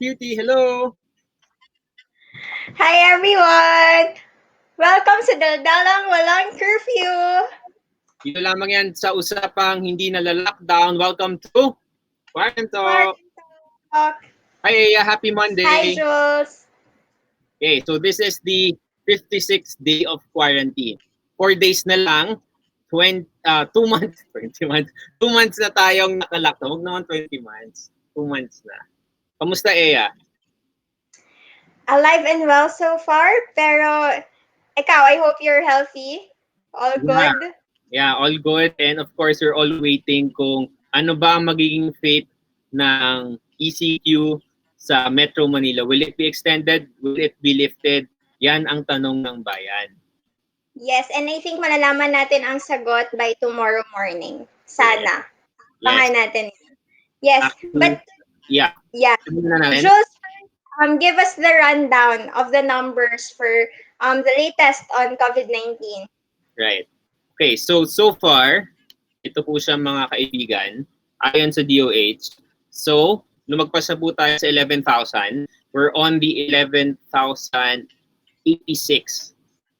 Cutie, hello! Hi everyone! Welcome sa daldalang walang curfew! Dito lamang yan sa Usapang hindi nalalockdown. Welcome to QuaranTALK! QuaranTALK! Hi Aya, happy Monday! Hi Jules! Okay, so this is the 56th day of quarantine. 4 days na lang, 2 months, 20 months, 2 months na tayong nakalockdown. Huwag naman 20 months, 2 months na. Kamusta Aya? Alive and well so far, pero ikaw, I hope you're healthy. All good? Yeah, all good. And of course, we're all waiting kung ano ba ang magiging fate ng ECQ sa Metro Manila. Will it be extended? Will it be lifted? Yan ang tanong ng bayan. Yes, and I think malalaman natin ang sagot by tomorrow morning. Sana. Pangan natin. Yes, actually, but yeah. Jules, give us the rundown of the numbers for the latest on COVID-19. Right. Okay, so far, ito po siya mga kaibigan, ayon sa DOH. So, lumagpas na po tayo sa 11,000. We're on the 11,086,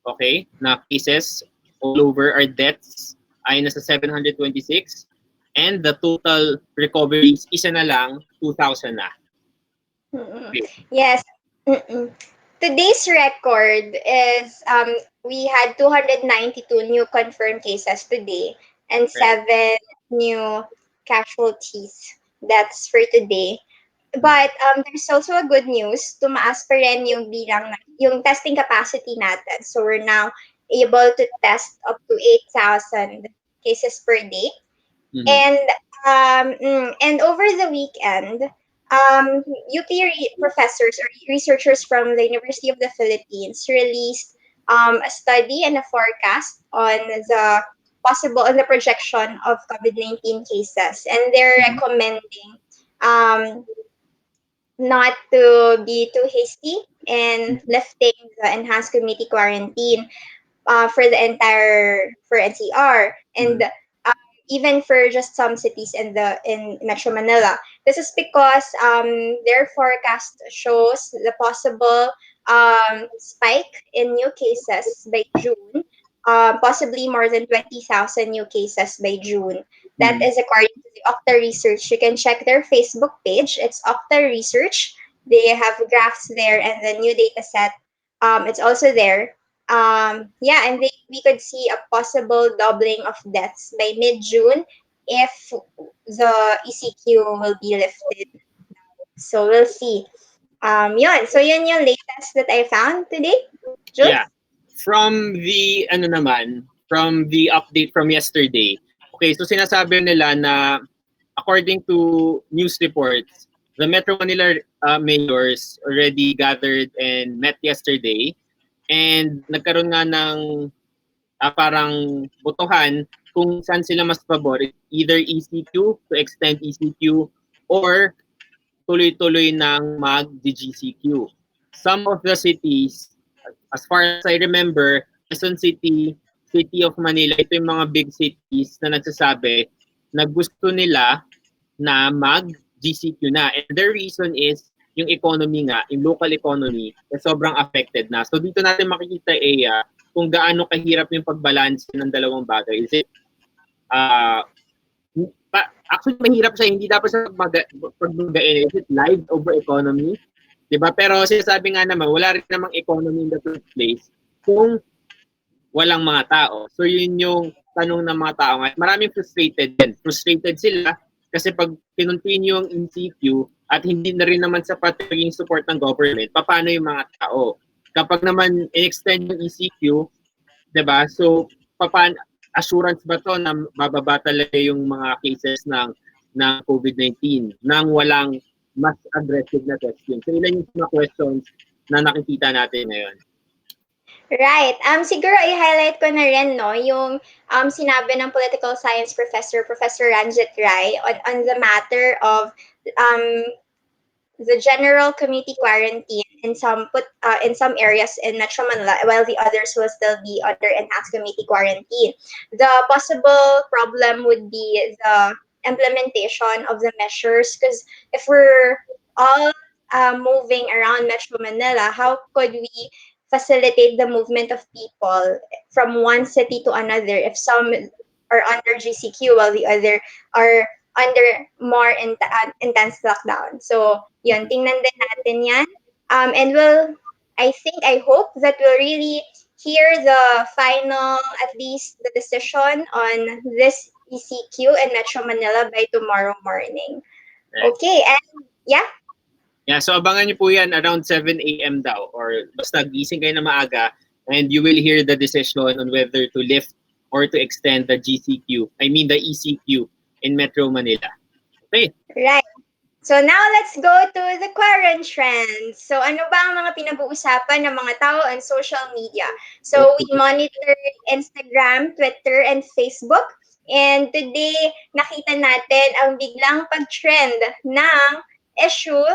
okay, na cases all over. Our deaths ay nasa 726. And the total recoveries, isa na lang, 2,000 na. Okay. Yes. Today's record is we had 292 new confirmed cases today and 7 new casualties. That's for today. But there's also a good news. Tumaas pa rin yung bilang, yung testing capacity natin. So we're now able to test up to 8,000 cases per day. And over the weekend, UP professors or researchers from the University of the Philippines released a study and a forecast on the projection of COVID-19 cases, and they're recommending not to be too hasty in lifting the enhanced community quarantine for NCR and even for just some cities in Metro Manila. This is because their forecast shows the possible spike in new cases by June, possibly more than 20,000 new cases by June. That is according to the Octa Research. You can check their Facebook page. It's Octa Research. They have graphs there and the new data set. It's also there. And we could see a possible doubling of deaths by mid-June if the ECQ will be lifted. So we'll see. So yun yung latest that I found today. Jules? Yeah. From the update from yesterday. Okay, so sinasabi nila na according to news reports, the Metro Manila mayors already gathered and met yesterday and nagkaroon nga ng parang botohan kung saan sila mas pabor, either ECQ, to extend ECQ, or tuloy-tuloy ng mag-GCQ. Some of the cities, as far as I remember, Quezon City, City of Manila, ito yung mga big cities na nagsasabi na gusto nila na mag-GCQ na. And their reason is yung economy nga, yung local economy, na sobrang affected na. So dito natin makikita, Ea, kung gaano kahirap yung pagbalance ng dalawang bagay. Is it, actually mahirap siya, hindi dapat sa pagmagain. Is it lives over economy? Diba? Pero sinasabi nga naman, wala rin namang economy in the first place kung walang mga tao. So yun yung tanong ng mga tao. Maraming frustrated din. Frustrated sila kasi pag kinontinue yung ECQ at hindi na rin naman sapat yung support ng government, paano yung mga tao? Kapag naman in-extend yung ECQ, diba? So, assurance ba to na bababa talaga yung mga cases ng COVID-19 nang walang mas aggressive na testing? So, ilan yung mga questions na nakikita natin ngayon? Right. Siguro i-highlight ko na rin, no, yung sinabi ng political science professor, Professor Ranjit Rai, on the matter of the general community quarantine in some areas in Metro Manila, while the others will still be under enhanced community quarantine. The possible problem would be the implementation of the measures, because if we're all moving around Metro Manila, how could we facilitate the movement of people from one city to another if some are under GCQ while the other are under more intense lockdown. So, yun, tingnan din natin yan. And I hope that we'll really hear the final, at least the decision on this ECQ in Metro Manila by tomorrow morning. Okay, and yeah. Yeah, so abangan niyo po yan around 7 a.m. daw or basta gising kayo na maaga and you will hear the decision on whether to lift or to extend the GCQ, I mean the ECQ in Metro Manila. Okay. Right. So now let's go to the QuaranTRENDS. So ano ba ang mga pinag-uusapan ng mga tao on social media? So we monitor Instagram, Twitter, and Facebook. And today, nakita natin ang biglang pag-trend ng issue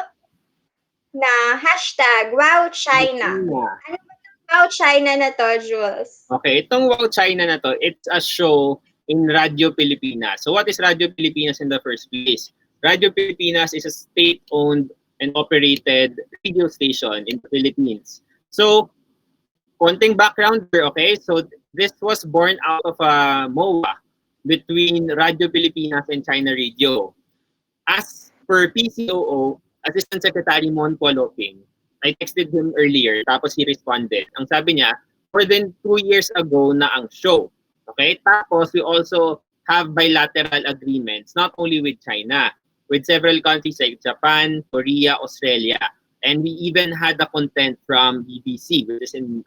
na hashtag Wow China. Ano ba itong Wow China na to, Jules? Okay, itong Wow China na to, it's a show in Radio Pilipinas. So what is Radio Pilipinas in the first place? Radio Pilipinas is a state-owned and operated radio station in the Philippines. So, konting background here, okay? So this was born out of a MOA between Radio Pilipinas and China Radio. As per PCOO, Assistant Secretary Mon Kualoping, I texted him earlier, tapos he responded. Ang sabi niya, more than 2 years ago na ang show. Okay? Tapos we also have bilateral agreements, not only with China, with several countries like Japan, Korea, Australia. And we even had the content from BBC, which is in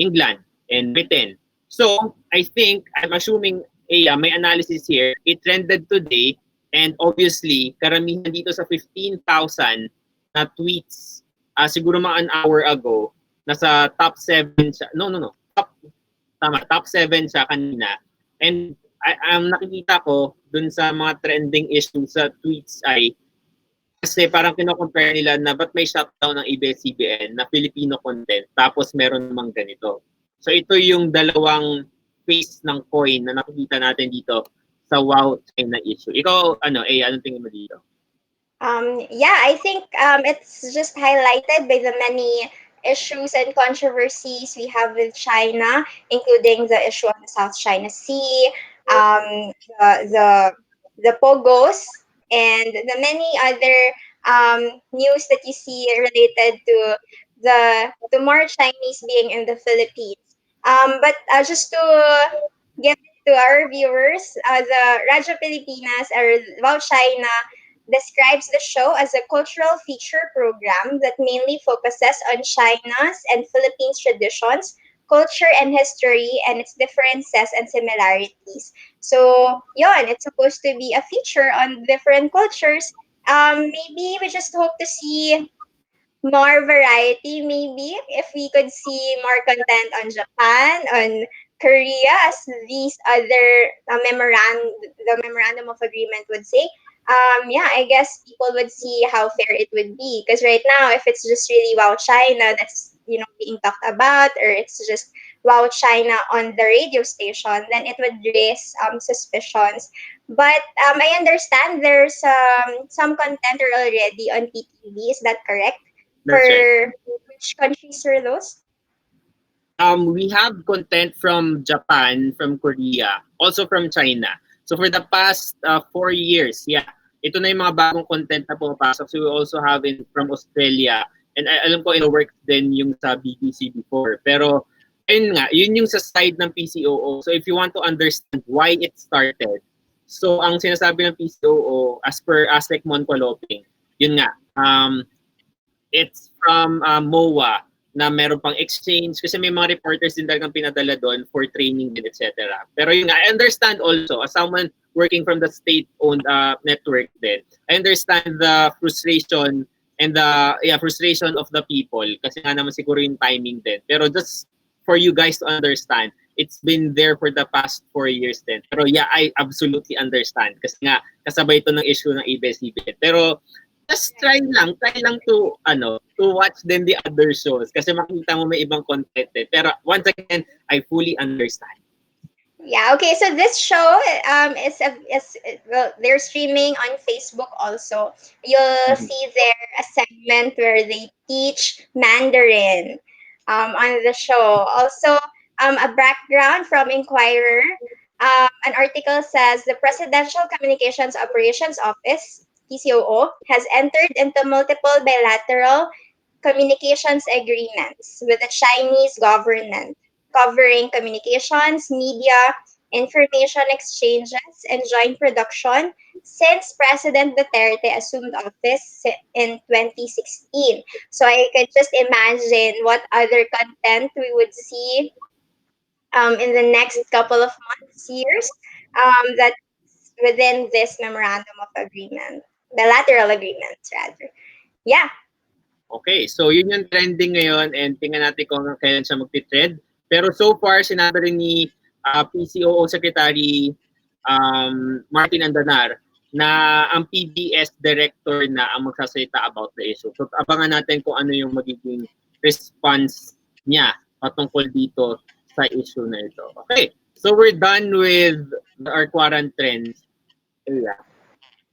England and Britain. So, I think, I'm assuming, may analysis here, it trended today. And obviously, karamihan dito sa 15,000 na tweets, siguro mga an hour ago, nasa top 7 siya. Top 7 siya kanina. And ang nakikita ko dun sa mga trending issues sa tweets ay kasi parang kino-compare nila na ba't may shutdown ng ABS-CBN na Filipino content tapos meron namang ganito. So ito yung dalawang face ng coin na nakikita natin dito sa Wow China issue. Ikaw, anong tingin mo dito? Yeah, I think it's just highlighted by the many issues and controversies we have with China, including the issue of the South China Sea, the Pogos, and the many other news that you see related to more Chinese being in the Philippines. But just to give to our viewers, the Radyo Pilipinas or Wow China describes the show as a cultural feature program that mainly focuses on China's and Philippines traditions, culture and history, and its differences and similarities. So, yun, it's supposed to be a feature on different cultures. Maybe we just hope to see more variety, maybe if we could see more content on Japan, on Korea, as these other the memorandum of agreement would say. Yeah, I guess people would see how fair it would be. Because right now, if it's just really Wow China that's being talked about, or it's just Wow China on the radio station, then it would raise suspicions. But I understand there's some content already on PTV. Is that correct? That's right. Which countries are those? We have content from Japan, from Korea, also from China. So for the past 4 years, ito na yung mga bagong content na pumapasok. So we also have from Australia. And alam ko, work din yung sa BBC before. Pero, ayun nga, yun yung sa side ng PCOO. So if you want to understand why it started, so ang sinasabi ng PCOO, as per ASEC Mon Kualoping, yun nga, it's from MOA na meron pang exchange kasi may mga reporters din talagang pinadala doon for training din, etc. Pero yun nga, I understand also, as someone working from the state-owned network din, I understand the frustration and the frustration of the people kasi nga naman siguro yung timing din. Pero just for you guys to understand, it's been there for the past 4 years din. Pero I absolutely understand kasi nga kasabay ito ng issue ng ABS-CBN. Pero just try lang to watch then the other shows kasi makita mo may ibang content eh. Pero once again, I fully understand. Yeah, okay. So this show well, they're streaming on Facebook also. You'll Mhm. see there a segment where they teach Mandarin on the show. Also, a background from Inquirer. An article says the Presidential Communications Operations Office, PCOO, has entered into multiple bilateral communications agreements with the Chinese government covering communications, media, information exchanges, and joint production since President Duterte assumed office in 2016. So I could just imagine what other content we would see in the next couple of months, years, that's within this memorandum of agreement, bilateral agreements rather. Yeah. Okay, so yun yung trending ngayon and tingnan natin kung kailan siya magti-trend. Pero so far, sinabi rin ni PCOO Secretary Martin Andanar na ang PBS director na ang magsasalita about the issue. So abangan natin kung ano yung magiging response niya patungkol dito sa issue na ito. Okay, so we're done with our QuaranTRENDS area.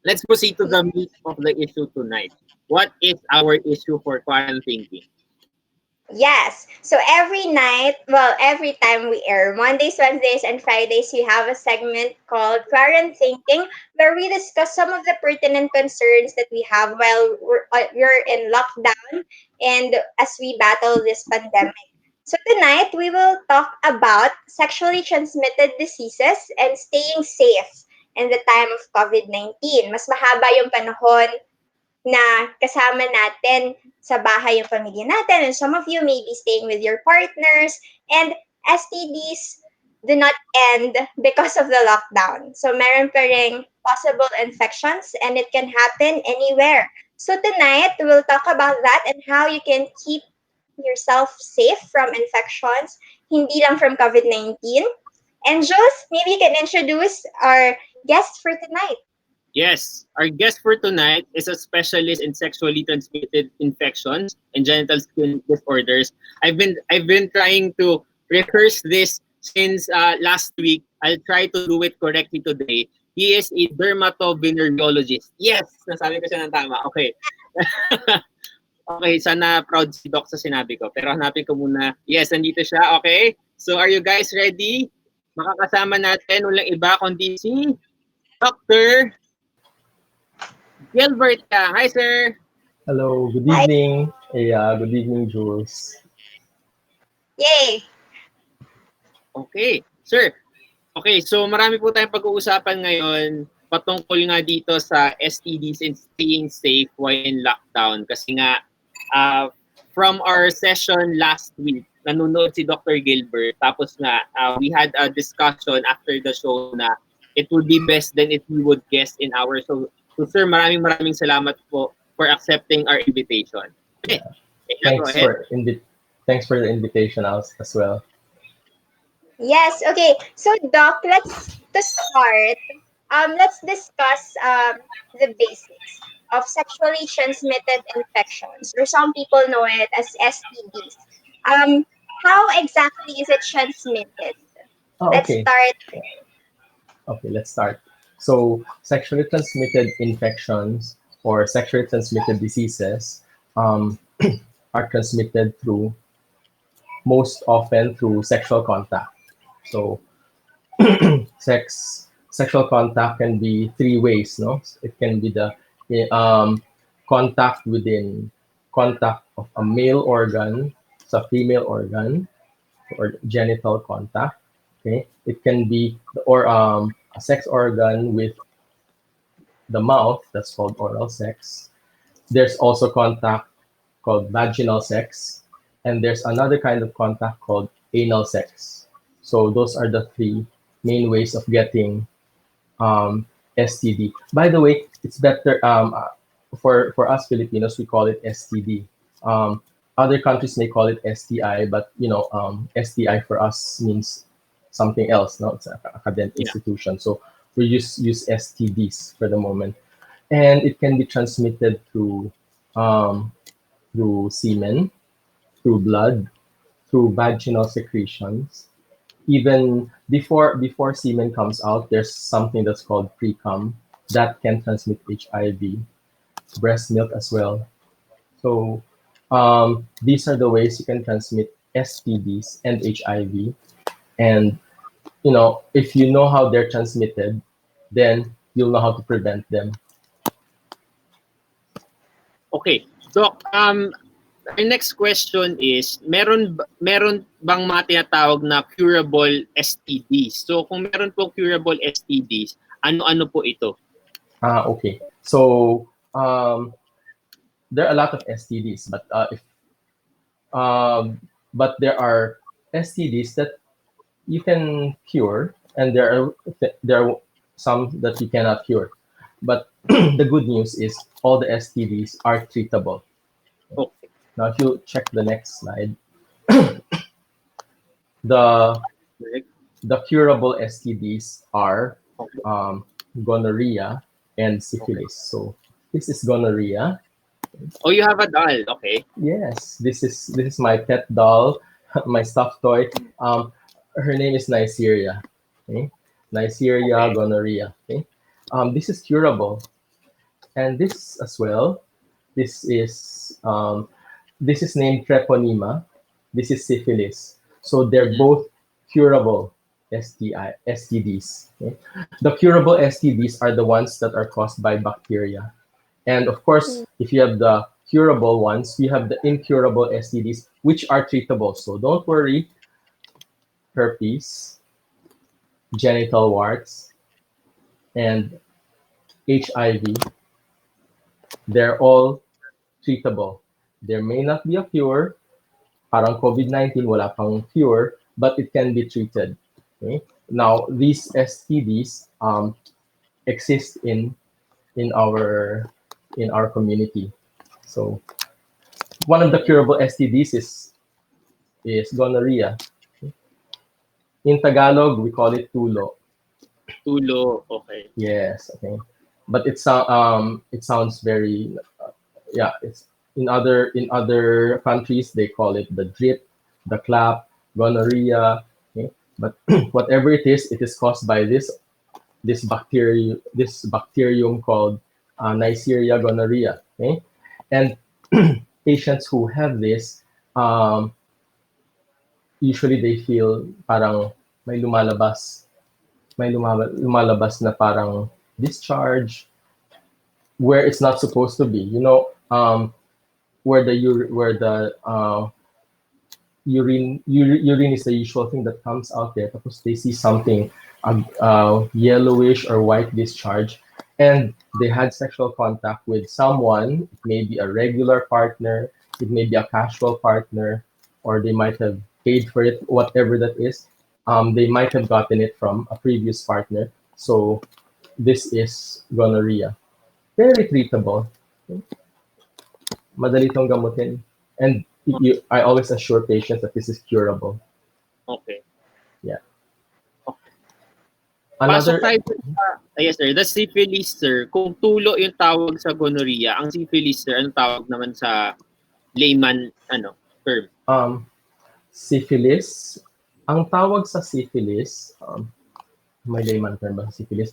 Let's proceed to the meat of the issue tonight. What is our issue for QuaranTHINKING? Yes. So every night, well, every time we air, Mondays, Wednesdays, and Fridays, we have a segment called QuaranTHINKING, where we discuss some of the pertinent concerns that we have while we're in lockdown and as we battle this pandemic. So tonight, we will talk about sexually transmitted diseases and staying safe in the time of COVID-19. Mas mahaba yung panahon na kasama natin sa bahay yung pamilya natin. And some of you may be staying with your partners. And STDs do not end because of the lockdown. So meron pa ring possible infections and it can happen anywhere. So tonight, we'll talk about that and how you can keep yourself safe from infections, hindi lang from COVID-19. And Jules, maybe you can introduce our guest for tonight. Yes, our guest for tonight is a specialist in sexually transmitted infections and genital skin disorders. I've been trying to rehearse this since last week. I'll try to do it correctly today. He is a dermatovenerologist. Yes, nasabi ko siya ng tama. Okay. Okay, sana proud si Doc sa sinabi ko. Pero hanapin ko muna. Yes, nandito siya. Okay. So are you guys ready? Makakasama natin walang iba kundi si Dr. Gilbert. Hi, sir. Hello, good Hi. evening. Good evening, Jules. Yay! Okay, sir. Okay, so marami po tayong pag-uusapan ngayon patungkol nga dito sa STDs and staying safe while in lockdown. Kasi nga, from our session last week, nanonood si Dr. Gilbert. Tapos nga, we had a discussion after the show na it would be best then if we would guest in our show. So sir, maraming salamat po for accepting our invitation. Okay. Thanks for the invitation as well. Yes, okay. So Doc, let's discuss the basics of sexually transmitted infections, or some people know it as STDs. How exactly is it transmitted? Let's Okay. start. Okay, let's start. So, sexually transmitted infections or sexually transmitted diseases are transmitted most often through sexual contact. So, sexual contact can be three ways, no? It can be the contact of a male organ, so a female organ, or genital contact. Okay, it can be a sex organ with the mouth, that's called oral sex. There's also contact called vaginal sex, and there's another kind of contact called anal sex. So those are the three main ways of getting STD. By the way, it's better for us Filipinos, we call it STD. Other countries may call it STI, but STI for us means something else. No, it's an academic institution, so we use STDs for the moment, and it can be transmitted through semen, through blood, through vaginal secretions, even before semen comes out, there's something that's called pre-cum that can transmit HIV, breast milk as well. So these are the ways you can transmit STDs and HIV. And if you know how they're transmitted, then you'll know how to prevent them. Okay. Doc, our next question is, meron bang mga tinatawag na curable STDs? So kung meron po curable STDs, ano-ano po ito? Okay. So there are a lot of STDs, but there are STDs that you can cure, and there are some that you cannot cure. But the good news is all the STDs are treatable. Okay. Now, if you check the next slide, the curable STDs are gonorrhea and syphilis. So this is gonorrhea. Oh, you have a doll. Okay. Yes, this is my pet doll, my stuffed toy. Her name is Neisseria. Okay? Neisseria Gonorrhea. Okay? This is curable, and this as well. This is named treponema. This is syphilis. So they're both curable STDs. Okay? The curable STDs are the ones that are caused by bacteria. And of course, if you have the curable ones, you have the incurable STDs, which are treatable. So don't worry. Herpes, genital warts, and HIV, they're all treatable. There may not be a cure. Parang COVID-19, wala pang cure, but it can be treated. Okay? Now, these STDs exist in our community. So one of the curable STDs is gonorrhea. In Tagalog, we call it tulo. Tulo, okay. Yes, okay. But it sounds very it's in other countries they call it the drip, the clap, gonorrhea. Okay? But whatever it is caused by this bacterium called Neisseria gonorrhea. Okay? And patients who have this, usually they feel parang may lumalabas na parang discharge where it's not supposed to be. Where the urine is the usual thing that comes out there. Tapos they see something yellowish or white discharge, and they had sexual contact with someone. It may be a regular partner, it may be a casual partner, or they might have paid for it, whatever that is. They might have gotten it from a previous partner. So this is gonorrhea. Very treatable. Madali tong gamutin. And I always assure patients that this is curable. Okay. Yeah. Okay. Another, Pasok tayo yes, sir. The syphilis, sir. Kung tulo yung tawag sa gonorrhea, ang syphilis, sir, anong tawag naman sa layman term? Syphilis. Ang tawag sa syphilis, may layman term ba sa syphilis?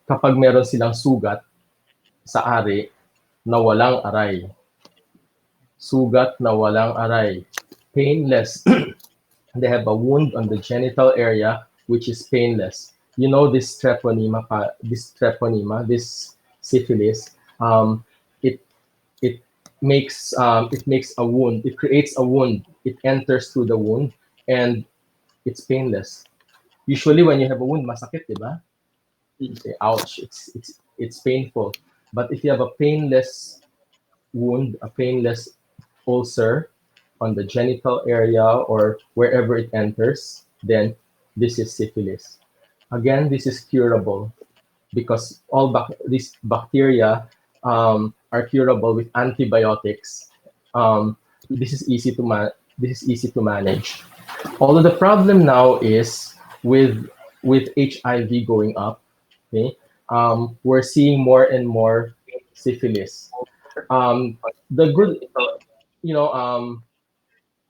Kapag meron silang sugat sa ari na walang aray. Sugat na walang aray. Painless. They have a wound on the genital area which is painless. You know this treponema, this syphilis, it makes a wound. It creates a wound. It enters through the wound, and it's painless. Usually, when you have a wound, masakit, diba? You say, ouch! It's painful. But if you have a painless wound, a painless ulcer on the genital area or wherever it enters, then this is syphilis. Again, this is curable because all these bacteria are curable with antibiotics. This is easy to manage. Although the problem now is with HIV going up, okay, we're seeing more and more syphilis. The good,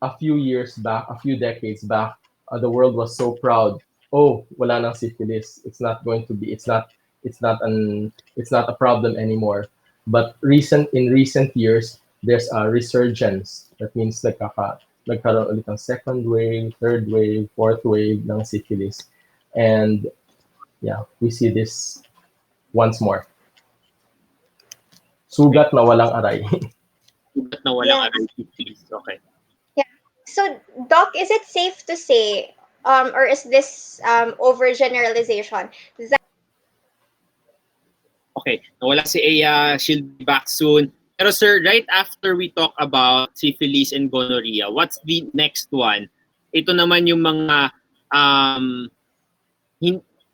a few years back, a few decades back, the world was so proud. Oh, wala nang syphilis. It's not going to be. It's not a problem anymore. But in recent years, there's a resurgence. That means nagkaroon ulit ng second wave, third wave, fourth wave ng syphilis, and yeah, we see this once more. Sugat na walang aray. Sugat na walang Yeah. aray, syphilis. Okay. So, Doc, is it safe to say, or is this overgeneralization, that Okay. Nawala si Aya. She'll be back soon. Pero sir, right after we talk about syphilis and gonorrhea, what's the next one? Ito naman yung mga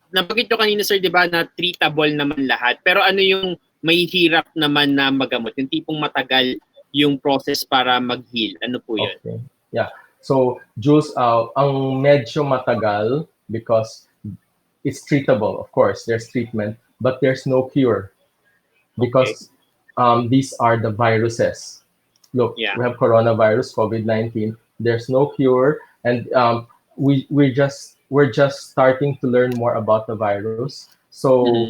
nabanggit nyo kanina sir, di ba, na treatable naman lahat. Pero ano yung may hirap naman na magamot? Yung tipong matagal yung process para mag-heal. Ano po yun? Okay. Yeah. So, Jules, ang medyo matagal because it's treatable, of course. There's treatment, but there's no cure because these are the viruses. Look, Yeah. we have coronavirus, COVID-19. There's no cure, and we're just starting to learn more about the virus. So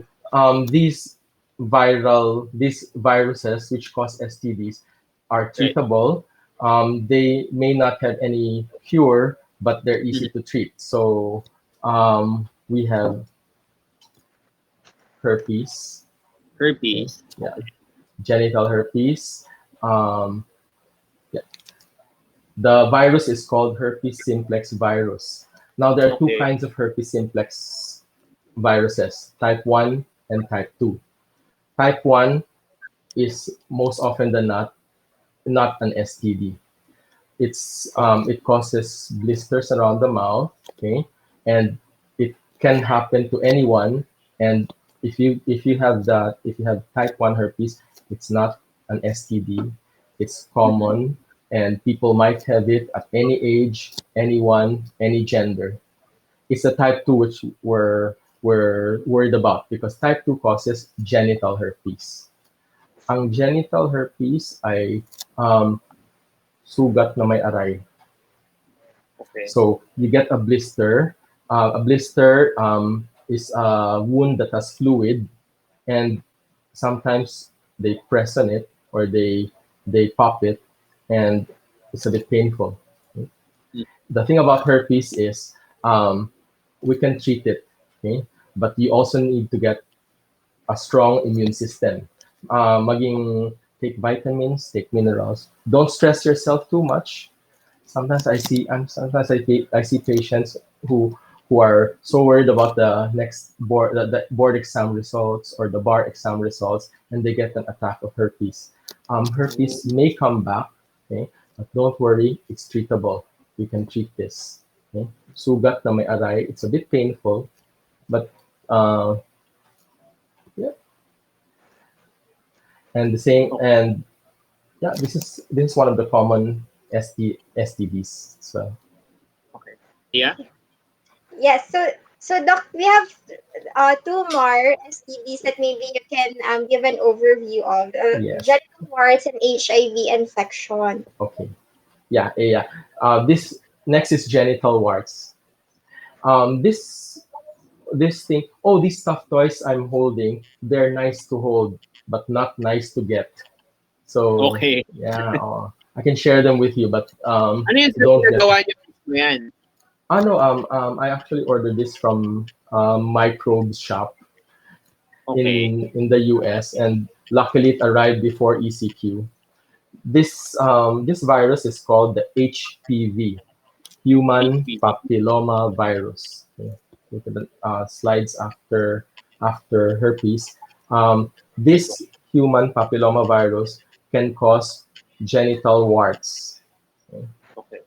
these viruses which cause STDs are treatable. They may not have any cure, but they're easy to treat. So we have herpes. Herpes. Yeah. Genital herpes. Yeah. The virus is called herpes simplex virus. Now, there are two kinds of herpes simplex viruses, type 1 and type 2. Type 1 is most often than not an STD. It causes blisters around the mouth, okay, and it can happen to anyone. And if you have type 1 herpes, it's not an STD. It's common, and people might have it at any age, anyone, any gender. It's the type 2 which we're worried about because type 2 causes genital herpes. Ang genital herpes ay sugat na may aray. Okay. So you get a blister. A blister is a wound that has fluid, and sometimes they press on it or they pop it, and it's a bit painful. The thing about herpes is we can treat it, okay? But you also need to get a strong immune system. Take vitamins, take minerals. Don't stress yourself too much. Sometimes I see patients who are so worried about the next the board exam results or the bar exam results, and they get an attack of herpes. Herpes may come back, okay, but don't worry, it's treatable. We can treat this. Okay? Sugat na may aray, it's a bit painful, but yeah. And this is one of the common STDs. So Okay. Yeah. yes? So Doc, we have two more STDs that maybe you can give an overview of: Yes. genital warts and HIV infection. Okay. Yeah. This next is genital warts. This thing. Oh, these stuffed toys I'm holding. They're nice to hold, but not nice to get. So yeah, I can share them with you, but Ano yun sir? don't get. Nagawa niyo mismo yan? I actually ordered this from Microbes Shop Okay. in the US, and luckily it arrived before ECQ. This virus is called the HPV, human HPV. papilloma virus. Okay. Look at the slides after herpes. This human papilloma virus can cause genital warts. Okay.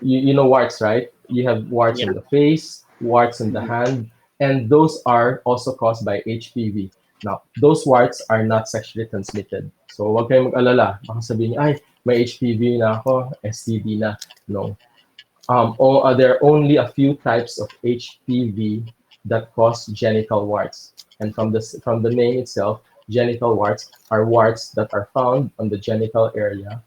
You know warts, right? You have warts in the face, warts in the hand, and those are also caused by HPV. Now, those warts are not sexually transmitted. So, wag kayong mag-alala. Baka sabihin niyo, ay, may HPV na ako, STD na. No. There are only a few types of HPV that cause genital warts. And from the name itself, genital warts are warts that are found on the genital area,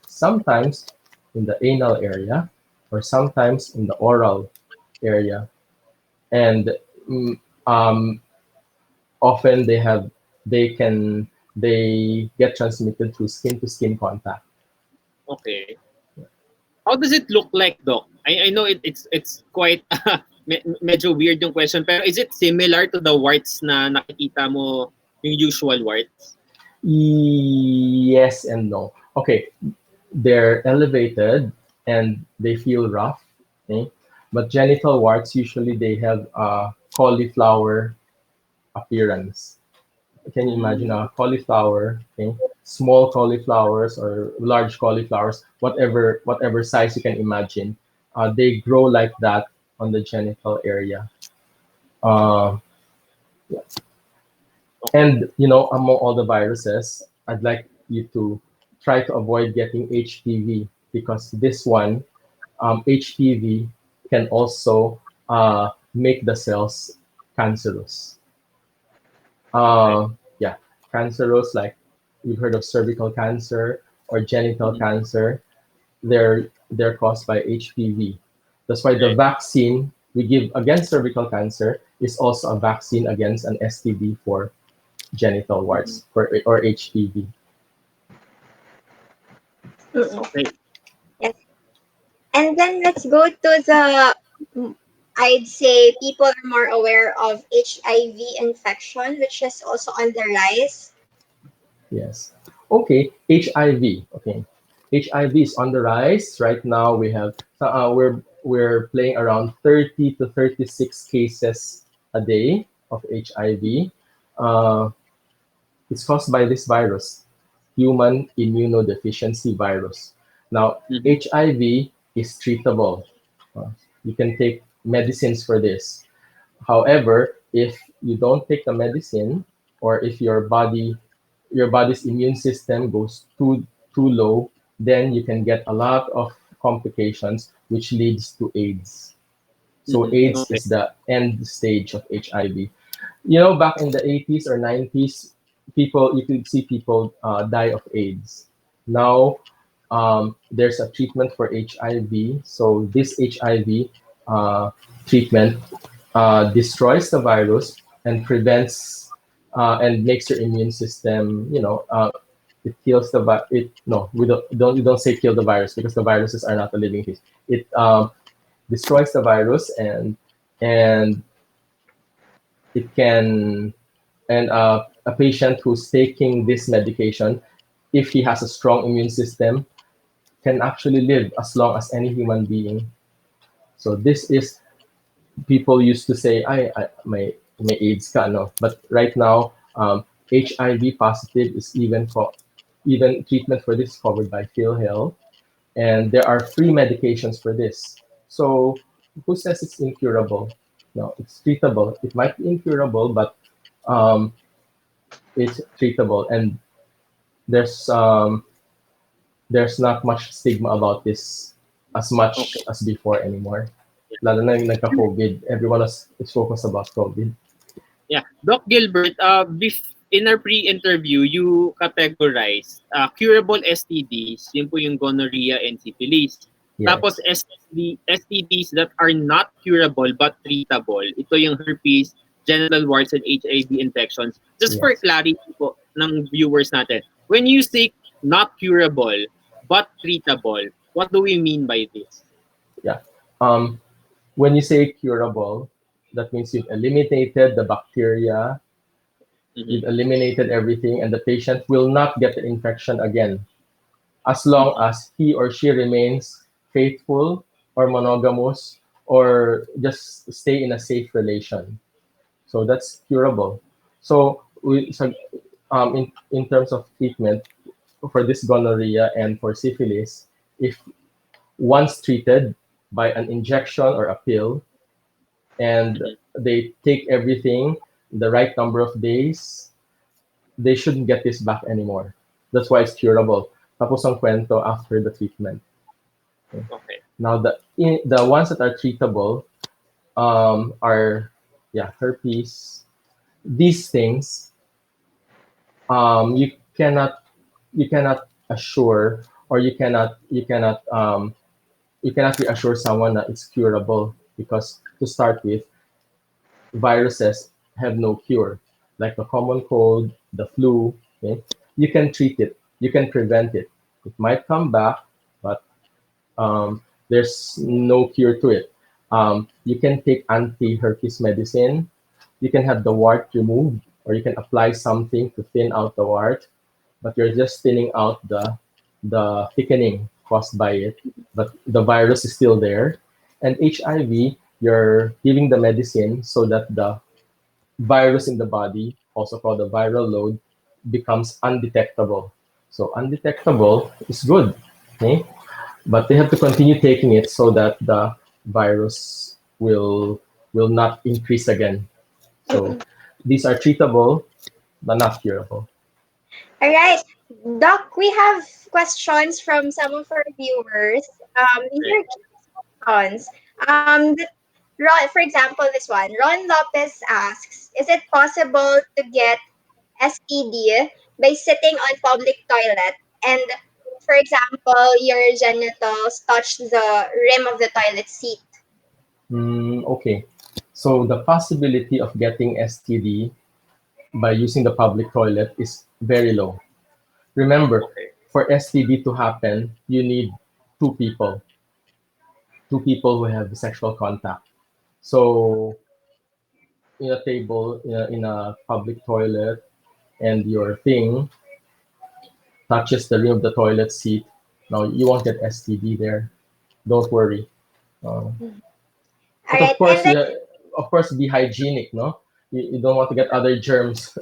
sometimes in the anal area, or sometimes in the oral area. And mm, um, often they get transmitted through skin to skin contact. Okay. How does it look like, Doc? I know it's quite medyo weird yung question, pero is it similar to the warts na nakikita mo, yung usual warts? Yes and no. Okay, they're elevated and they feel rough. Okay? But genital warts, usually they have a cauliflower appearance. Can you imagine a cauliflower? Okay? Small cauliflowers or large cauliflowers, whatever size you can imagine, they grow like that on the genital area. Uh, and among all the viruses, I'd like you to try to avoid getting HPV, because this one, HPV, can also make the cells cancerous. Yeah, cancerous, like you've heard of cervical cancer or genital cancer. They're caused by HPV. That's why the vaccine we give against cervical cancer is also a vaccine against an STD for genital warts or HPV. Okay. Yes. And then let's go to the, I'd say people are more aware of HIV infection, which is also on the rise. Yes. Okay, HIV. Okay, HIV is on the rise right now. We're playing around 30 to 36 cases a day of HIV. Uh, it's caused by this virus, human immunodeficiency virus. Now, HIV is treatable. Uh, you can take medicines for this. However, if you don't take the medicine, or if your body's immune system goes too low, then you can get a lot of complications, which leads to AIDS. So AIDS Okay. is the end stage of HIV. Back in the 80s or 90s, you could see people die of AIDS. Now, there's a treatment for HIV. So this HIV treatment destroys the virus and prevents and makes your immune system, it kills it. No, we don't say kill the virus, because the viruses are not a living thing. It destroys the virus, and it can, and a patient who's taking this medication, if he has a strong immune system, can actually live as long as any human being. So this is, people used to say, I may AIDS ka, no? But right now, HIV positive is even treatment for this covered by PhilHealth, and there are free medications for this. So who says it's incurable? No, it's treatable. It might be incurable, but um, it's treatable, and there's um, there's not much stigma about this as much as before anymore. Lalo na yung nagka-COVID, everyone is focused about COVID. Yeah. Doc Gilbert, in our pre-interview, you categorized curable STDs, yun po yung gonorrhea and syphilis. Yes. Tapos STDs that are not curable but treatable. Ito yung herpes, genital warts, and HIV infections. Just for clarity po ng viewers natin, when you say not curable but treatable, what do we mean by this? Yeah. When you say curable, that means you've eliminated the bacteria, you've eliminated everything, and the patient will not get the infection again, as long as he or she remains faithful or monogamous, or just stay in a safe relation. So that's curable. So in terms of treatment for this gonorrhea and for syphilis, if once treated by an injection or a pill, and they take everything the right number of days, they shouldn't get this back anymore. That's why it's curable. Tapos ang kwento after the treatment. Okay. Now the ones that are treatable are herpes. These things you cannot assure, or you cannot you cannot reassure someone that it's curable, because to start with, viruses have no cure. Like the common cold, the flu, okay? You can treat it, you can prevent it. It might come back, but there's no cure to it. You can take anti-herpes medicine, you can have the wart removed, or you can apply something to thin out the wart, but you're just thinning out the thickening caused by it, but the virus is still there. And HIV, you're giving the medicine so that the virus in the body, also called the viral load, becomes undetectable. So undetectable is good, okay? But they have to continue taking it so that the virus will not increase again. So these are treatable but not curable. All right. Doc, we have questions from some of our viewers. These Right. are questions. Ron, for example, this one. Ron Lopez asks, is it possible to get STD by sitting on public toilet and, for example, your genitals touch the rim of the toilet seat? Okay. So the possibility of getting STD by using the public toilet is very low. Remember, Okay. for STD to happen, you need two people, two people who have sexual contact. So in a table, in a public toilet, and your thing touches the rim of the toilet seat, now you won't get STD there. Don't worry. Uh, All but right. of course, And then, of course, be hygienic, no? You don't want to get other germs.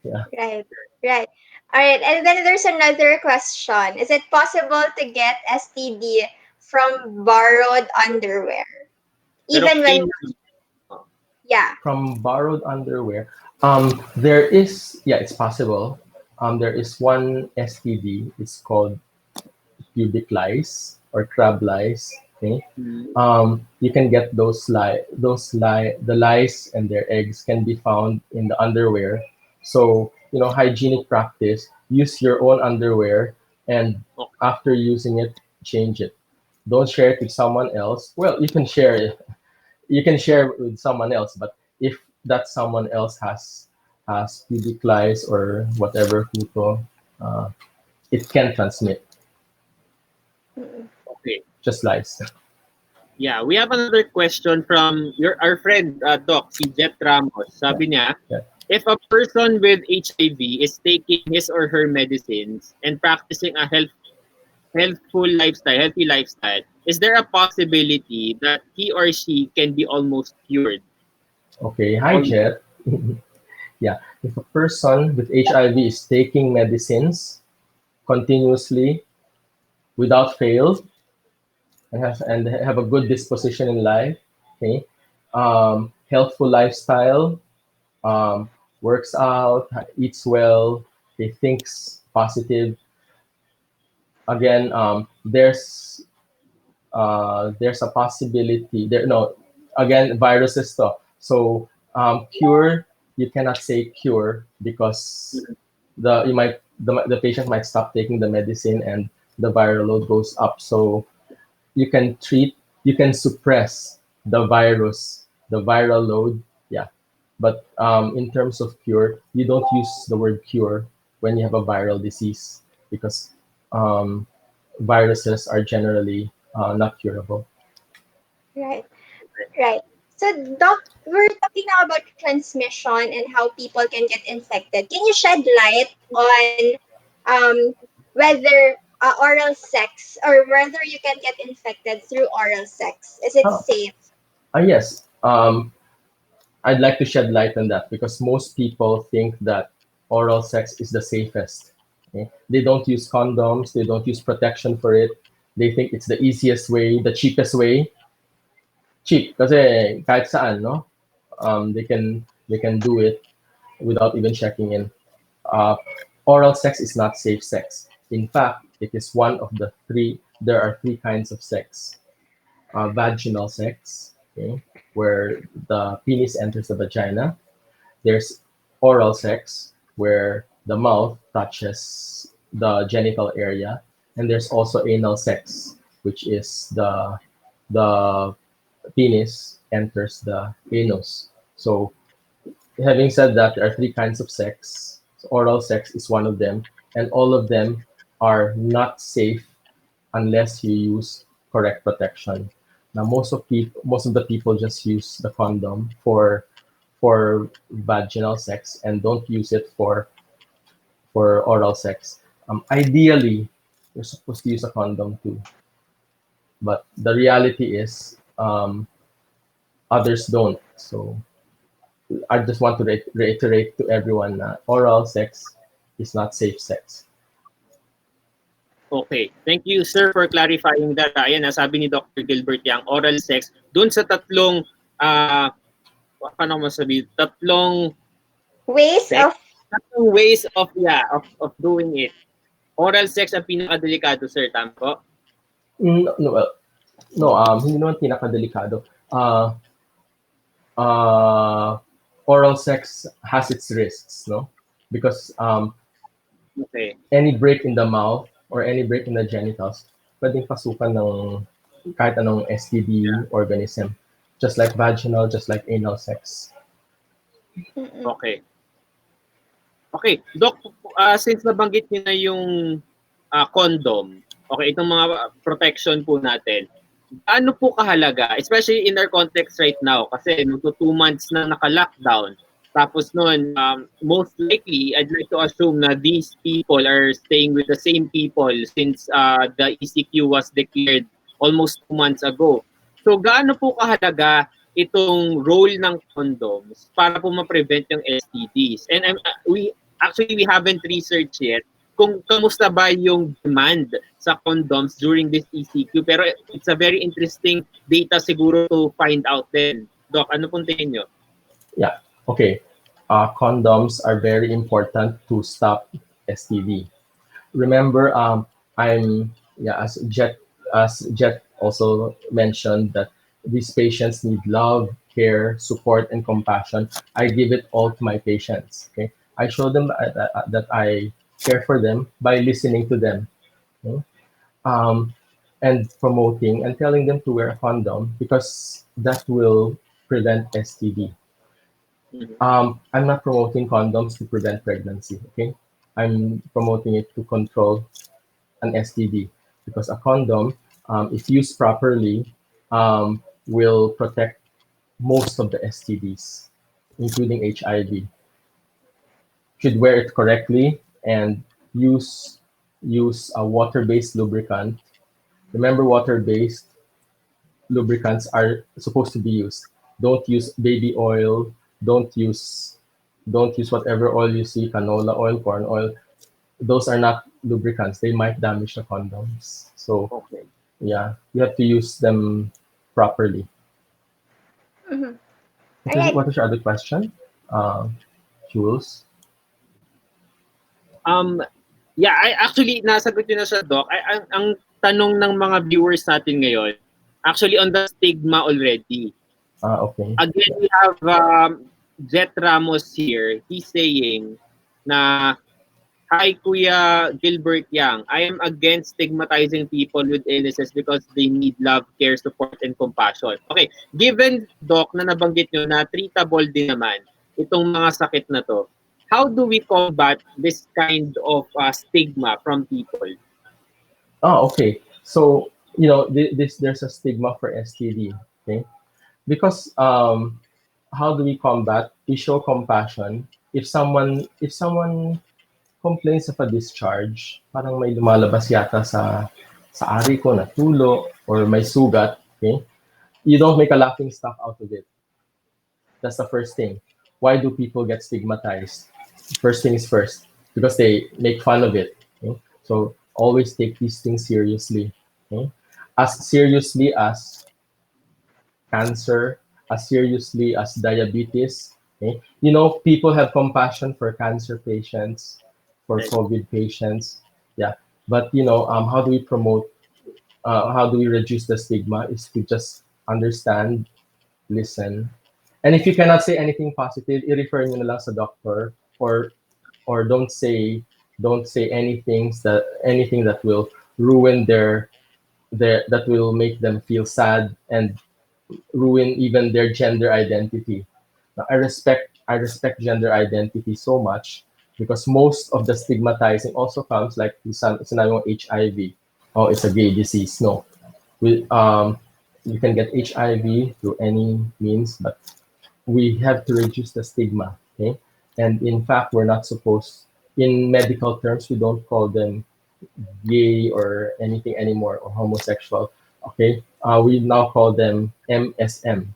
Yeah. right, right. All right. And then there's another question. Is it possible to get STD from borrowed underwear? Pero Even when, clean naman. Oh, yeah. From borrowed underwear. There is, yeah, it's possible. There is one STD. It's called pubic lice or crab lice. Okay. mm, You can get the lice and their eggs can be found in the underwear. So, hygienic practice, use your own underwear, and okay. after using it, change it. Don't share it with someone else. Well, you can share it. You can share it with someone else, but if that someone else has pubic lice or whatever puto, uh, it can transmit, Mm. Okay. just lice. Yeah, we have another question from our friend Doc, si Jet Ramos. Yeah, Sabi niya, yeah. if a person with HIV is taking his or her medicines and practicing a healthy lifestyle, is there a possibility that he or she can be almost cured? Okay, hi Almost. Jet. Yeah, if a person with HIV is taking medicines continuously without fail, and have a good disposition in life, okay, healthful lifestyle, um, works out, eats well, he thinks positive. Again, there's a possibility there. No, again, viruses though. So cure, you cannot say cure because the patient might stop taking the medicine and the viral load goes up. So you can treat, you can suppress the virus, the viral load, yeah. But in terms of cure, you don't use the word cure when you have a viral disease because um, viruses are generally not curable. Right, right. So, Doc, we're talking now about transmission and how people can get infected. Can you shed light on whether oral sex or whether you can get infected through oral sex? Is it Oh, safe? yes. I'd like to shed light on that because most people think that oral sex is the safest. Okay? They don't use condoms, they don't use protection for it. They think it's the easiest way, the cheapest way. Cheap kasi kahit saan, no? They can do it without even checking in. Uh, Oral sex is not safe sex. In fact, it is one of the three. There are three kinds of sex: vaginal sex, okay, where the penis enters the vagina. There's oral sex, where the mouth touches the genital area, and there's also anal sex, which is the penis enters the anus. So having said that, there are three kinds of sex. So oral sex is one of them, and all of them are not safe unless you use correct protection. Now, most of the people just use the condom for vaginal sex and don't use it for oral sex. Ideally, you're supposed to use a condom too, but the reality is others don't. So I just want to reiterate to everyone that oral sex is not safe sex. Okay. Thank you, sir, for clarifying that. Ayan, sabi ni Dr. Gilbert Yang, oral sex, dun sa tatlong, paano mo sabi, tatlong Ways sex, of tatlong ways of, of doing it. Oral sex ang pinakadelikado, sir. Tama po? Hindi naman pinakadelikado. Oral sex has its risks, no? Because Okay. any break in the mouth or any break in the genitals, pwedeng pasukan ng kahit anong STD organism. Just like vaginal, just like anal sex. Okay. Okay. Doc, since nabanggit niyo na yung condom, okay, itong mga protection po natin, ano po kahalaga, especially in our context right now, kasi 2 months na naka-lockdown. Tapos noon, most likely, I'd like to assume na these people are staying with the same people since the ECQ was declared almost 2 months ago. So gaano po kahalaga itong role ng condoms para po ma-prevent yung STDs? And we haven't researched yet kung kamusta ba yung demand sa condoms during this ECQ. Pero it's a very interesting data siguro to find out then. Doc, ano pong tingin nyo? Yeah. Okay, condoms are very important to stop STD. Remember, as Jet also mentioned that these patients need love, care, support, and compassion. I give it all to my patients. Okay, I show them that I care for them by listening to them, okay? And promoting and telling them to wear a condom because that will prevent STD. I'm not promoting condoms to prevent pregnancy, okay? I'm promoting it to control an STD because a condom, if used properly, will protect most of the STDs, including HIV. Should wear it correctly and use a water-based lubricant. Remember, water-based lubricants are supposed to be used. Don't use baby oil. Don't use whatever oil you see, canola oil, corn oil. Those are not lubricants. They might damage the condoms. So, Okay. yeah, you have to use them properly. What is your other question, Jules? Yeah, actually nasagot yun na siya, Doc. Ang tanong ng mga viewers natin ngayon, actually on the stigma already. Okay. Again, we have Jet Ramos here. He's saying na, "Hi, Kuya Gilbert Yang. I am against stigmatizing people with illnesses because they need love, care, support, and compassion." Okay, given, Doc, na nabanggit nyo na treatable din naman itong mga sakit na to, how do we combat this kind of stigma from people? Okay. So, there's a stigma for STD, okay? Because how do we combat? We show compassion. If someone complains of a discharge, parang may lumalabas yata sa ari ko na tulo or may sugat, okay? You don't make a laughing stock out of it. That's the first thing. Why do people get stigmatized? First thing is first, because they make fun of it. Okay? So always take these things seriously. Okay? As seriously as cancer, as seriously as diabetes. Okay? People have compassion for cancer patients, for COVID patients. Yeah. But, how do we promote, how do we reduce the stigma is to just understand, listen. And if you cannot say anything positive, i-refer nyo na lang sa doctor or don't say anything that will ruin their that will make them feel sad and ruin even their gender identity. Now, I respect gender identity so much because most of the stigmatizing also comes like sinabi mo HIV. Oh, it's a gay disease. No, we you can get HIV through any means, but we have to reduce the stigma. Okay, and in fact, we're not supposed in medical terms we don't call them gay or anything anymore or homosexual. Okay, we now call them MSM.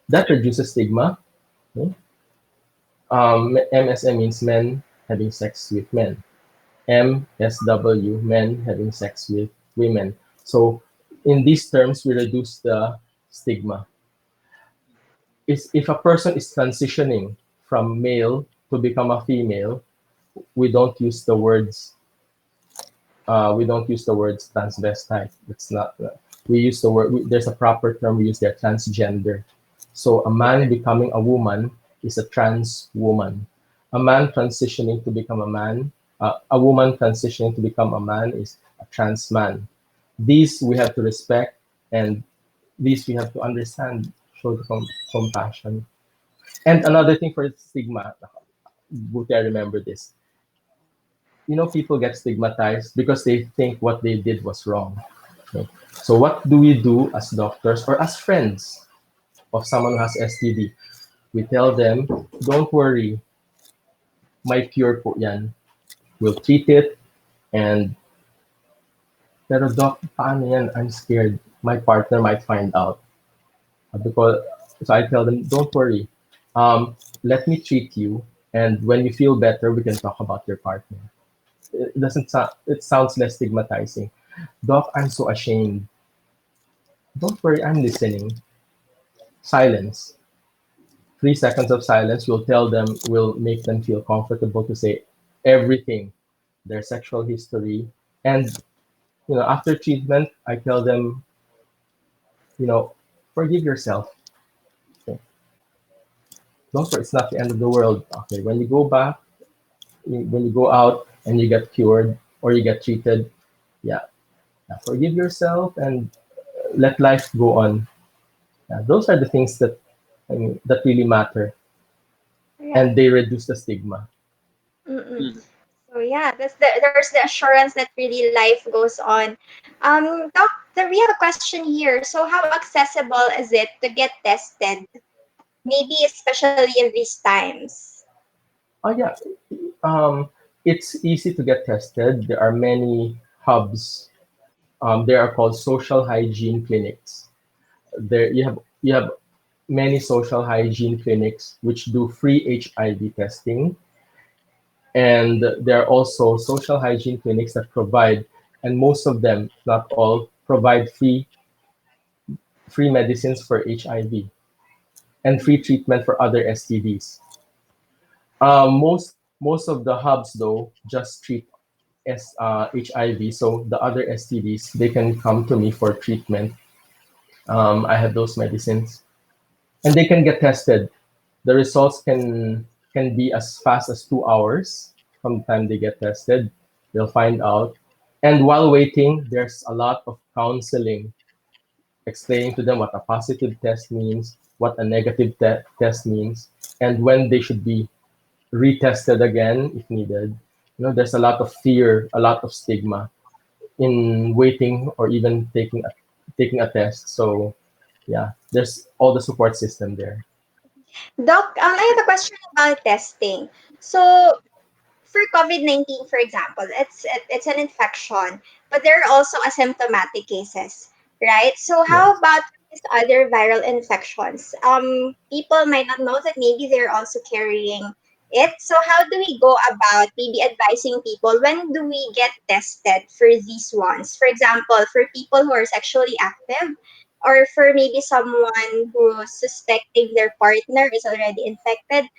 That reduces stigma. Okay? MSM means men having sex with men. MSW, men having sex with women. So in these terms, we reduce the stigma. If a person is transitioning from male to become a female, we don't use the words transvestite. It's not. We use the word. There's a proper term we use there, transgender. So a man becoming a woman is a trans woman. A man transitioning to become a man, a woman transitioning to become a man is a trans man. These we have to respect, and these we have to understand, show the compassion. And another thing for stigma, Buti I remember this. People get stigmatized because they think what they did was wrong. Okay? So what do we do as doctors or as friends of someone who has STD? We tell them, don't worry, may cure po yan. We'll treat it, and pero doc, paano yan? I'm scared. My partner might find out. Because, so I tell them, don't worry. Let me treat you, and when you feel better, we can talk about your partner. It sounds less stigmatizing. Doc, I'm so ashamed. Don't worry, I'm listening. Silence. 3 seconds of silence will make them feel comfortable to say everything, their sexual history. And, after treatment, I tell them, forgive yourself. Okay. Don't worry, it's not the end of the world. Okay, when you go back, when you go out and you get cured or you get treated, yeah, forgive yourself and let life go on. Yeah, those are the things that really matter, Yeah. and they reduce the stigma. Mm-mm. So yeah, there's the assurance that really life goes on. Doc, we have a question here. So how accessible is it to get tested? Maybe especially in these times. Oh yeah, it's easy to get tested. There are many hubs. They are called social hygiene clinics. There you have many social hygiene clinics which do free HIV testing, and there are also social hygiene clinics that provide, and most of them, not all, provide free medicines for HIV and free treatment for other STDs. Most of the hubs though just treat HIV, so the other STDs they can come to me for treatment. I have those medicines, and they can get tested. The results can be as fast as 2 hours from the time they get tested. They'll find out, and while waiting, there's a lot of counseling, explaining to them what a positive test means, what a negative test means, and when they should be retested again if needed. There's a lot of fear, a lot of stigma in waiting or even taking a test. So yeah, there's all the support system there. Doc, I have a question about testing. So for COVID-19, for example, it's an infection, but there are also asymptomatic cases, right? So how Yes. about these other viral infections? People might not know that maybe they're also carrying it. So how do we go about maybe advising people when do we get tested for these ones? For example, for people who are sexually active, or for maybe someone who's suspecting their partner is already infected,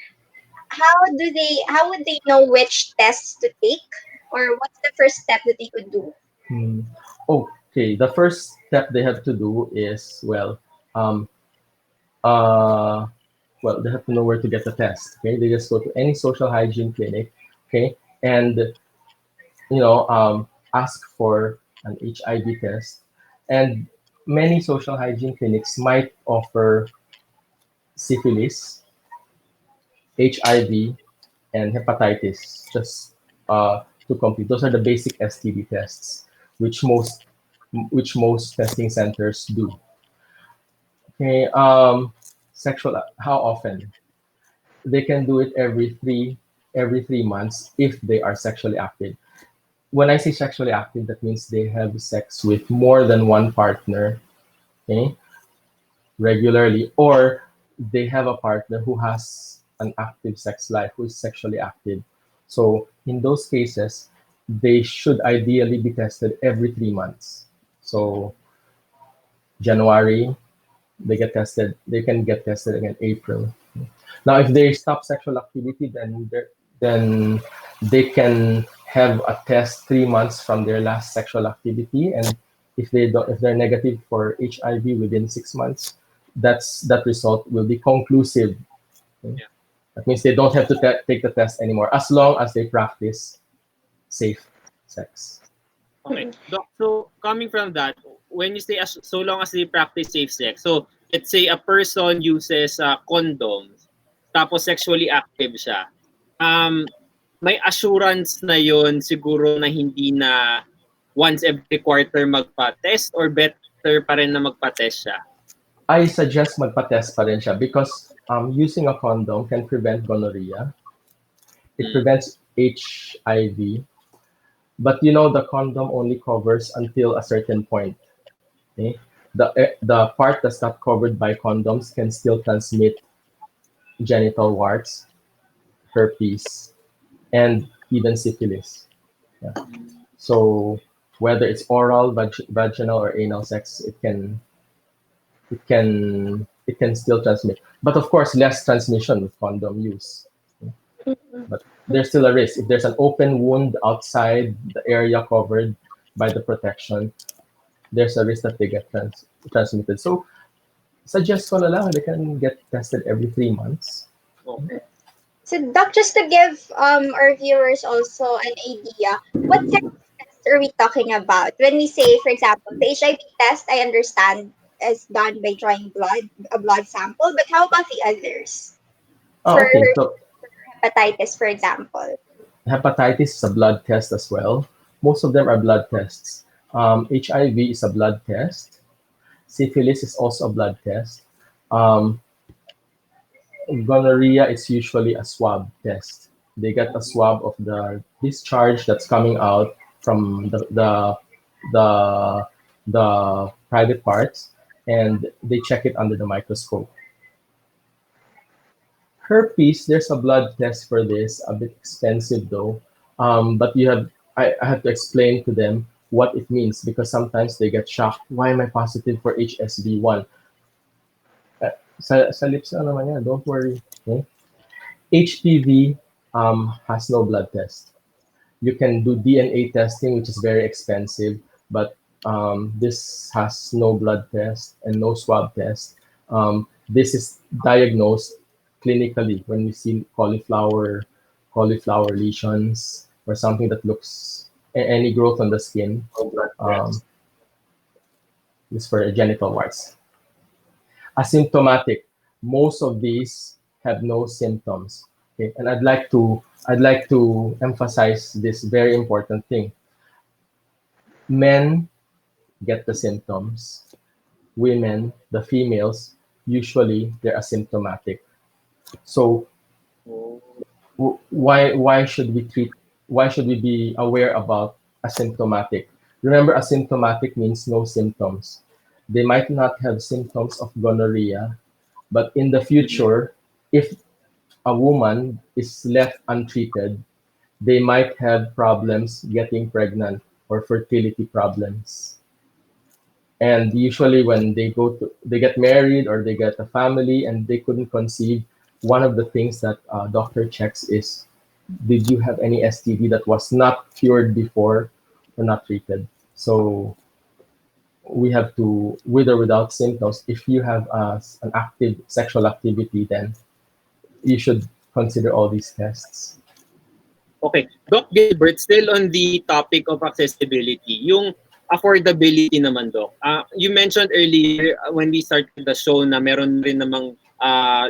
how would they know which tests to take, or what's the first step that they could do? Hmm. Okay, the first step they have to do is, um, uh, they have to know where to get the test. Okay, they just go to any social hygiene clinic. Okay, and ask for an HIV test. And many social hygiene clinics might offer syphilis, HIV, and hepatitis, just to complete. Those are the basic STD tests, which most testing centers do. Okay, how often? They can do it every 3 months if they are sexually active. When I say sexually active, that means they have sex with more than one partner, okay, regularly, or they have a partner who has an active sex life, who is sexually active. So in those cases, they should ideally be tested every 3 months. So January, they can get tested again April. Now, if they stop sexual activity, then they can have a test 3 months from their last sexual activity, and if they're negative for HIV within 6 months, that result will be conclusive. Okay? Yeah. That means they don't have to take the test anymore, as long as they practice safe sex. Okay. Doc, so coming from that, when you say so long as they practice safe sex, so let's say a person uses condoms, tapos sexually active siya, may assurance na yon siguro na hindi na once every quarter magpa-test, or better pa rin na magpa-test siya? I suggest magpa-test pa rin siya because using a condom can prevent gonorrhea. It prevents HIV. But the condom only covers until a certain point. Okay? The part that's not covered by condoms can still transmit genital warts, herpes, and even syphilis. Yeah. So whether it's oral, vaginal, or anal sex, it can still transmit. But of course, less transmission with condom use. But there's still a risk. If there's an open wound outside the area covered by the protection, there's a risk that they get transmitted. So, suggest ko na lang, they can get tested every 3 months. Okay. So, Doc, just to give our viewers also an idea, what kind of tests are we talking about? When we say, for example, the HIV test, I understand is done by drawing a blood sample, but how about the others? Oh, For okay. So, hepatitis, for example. hepatitis is a blood test as well. Most of them are blood tests. HIV is a blood test. Syphilis is also a blood test. Gonorrhea is usually a swab test. They get a swab of the discharge that's coming out from the private parts, and they check it under the microscope. Herpes, there's a blood test for this, a bit expensive though. But I have to explain to them what it means because sometimes they get shocked. Why am I positive for HSV1? Sa lips na naman yan, don't worry. Okay? HPV has no blood test. You can do DNA testing, which is very expensive, but this has no blood test and no swab test. This is diagnosed clinically when we see cauliflower lesions or something that looks any growth on the skin. This is for genital warts. Asymptomatic. Most of these have no symptoms. Okay, and I'd like to emphasize this very important thing. Men get the symptoms. Women, the females, usually they're asymptomatic. So why should we be aware about asymptomatic? Remember, asymptomatic means no symptoms. They might not have symptoms of gonorrhea, but in the future, if a woman is left untreated, they might have problems getting pregnant or fertility problems. And usually when they get married or they get a family and they couldn't conceive, one of the things that doctor checks is, did you have any STD that was not cured before or not treated? So we have to, with or without symptoms, if you have an active sexual activity, then you should consider all these tests. Okay. Doc Gilbert, still on the topic of accessibility, yung affordability naman, Doc. You mentioned earlier when we started the show na meron rin namang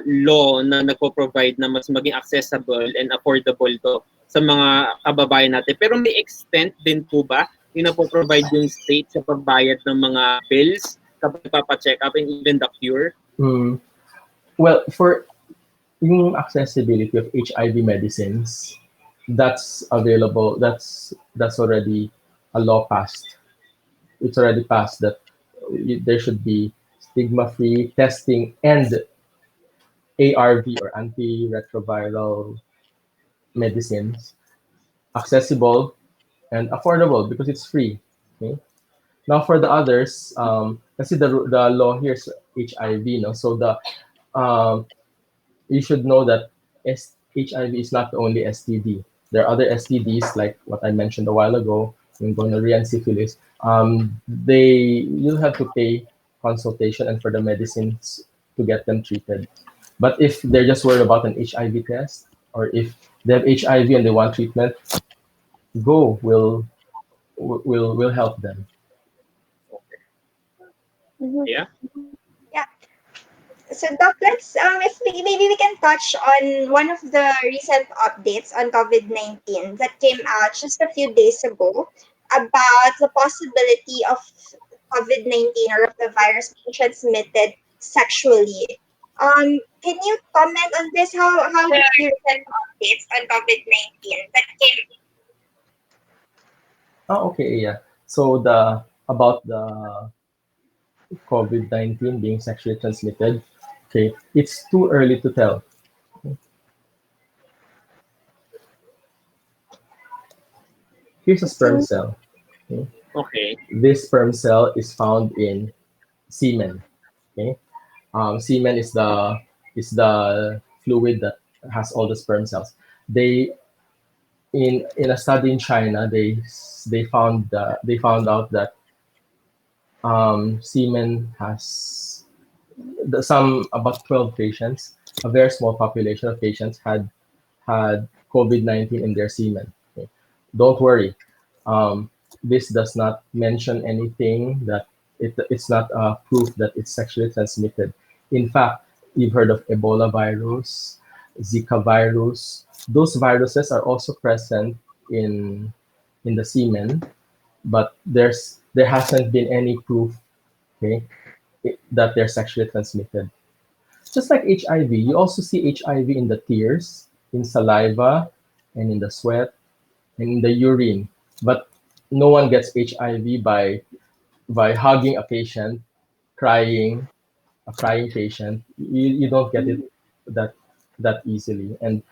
law na nagpo-provide na mas maging accessible and affordable to sa mga kababayan natin. Pero may extent din po ba yung napo-provide yung state sa pagbayad ng mga bills kapag papacheck up and even the cure? Well, for yung accessibility of HIV medicines, that's available. That's already a law passed. It's already passed that there should be stigma-free testing and ARV or antiretroviral medicines accessible and affordable because it's free. Okay. Now for the others, kasi the law here is HIV, no? So you should know that HIV is not the only STD. There are other STDs like what I mentioned a while ago, in gonorrhea and syphilis. You'll have to pay consultation and for the medicines to get them treated. But if they're just worried about an HIV test, or if they have HIV and they want treatment, Go will help them. Yeah. Yeah. So Doc, let's if maybe we can touch on one of the recent updates on COVID-19 that came out just a few days ago about the possibility of COVID-19 or of the virus being transmitted sexually. Can you comment on this? How the recent updates on COVID-19 that came? Oh, okay, yeah. So about the COVID-19 being sexually transmitted, okay, it's too early to tell. Here's a sperm cell. Okay. This sperm cell is found in semen. Okay, semen is the fluid that has all the sperm cells. They in a study in China, they found out that semen has about 12 patients, a very small population of patients had COVID-19 in their semen. Okay. Don't worry. This does not mention anything that it's not proof that it's sexually transmitted. In fact, you've heard of Ebola virus, Zika virus. Those viruses are also present in the semen, but there hasn't been any proof, okay, that they're sexually transmitted. Just like HIV, you also see HIV in the tears, in saliva, and in the sweat, and in the urine. But no one gets HIV by hugging a patient, crying, a crying patient. You don't get it that easily. And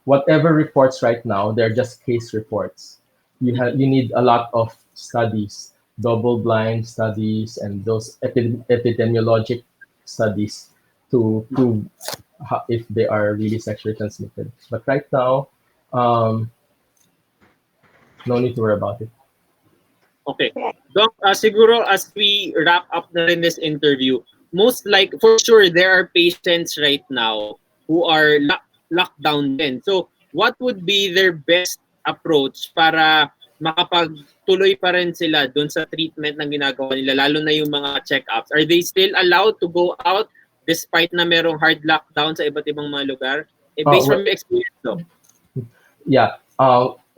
whatever reports right now, they're just case reports. You need a lot of studies, double-blind studies, and those epidemiologic studies to prove if they are really sexually transmitted. But right now, no need to worry about it. Okay. Doc, siguro as we wrap up na rin this interview, for sure there are patients right now who are locked down din. So what would be their best approach para makapagtuloy pa rin sila dun sa treatment na ginagawa nila, lalo na yung mga check-ups? Are they still allowed to go out despite na merong hard lockdown sa iba't ibang mga lugar? Based from your experience, though. Yeah.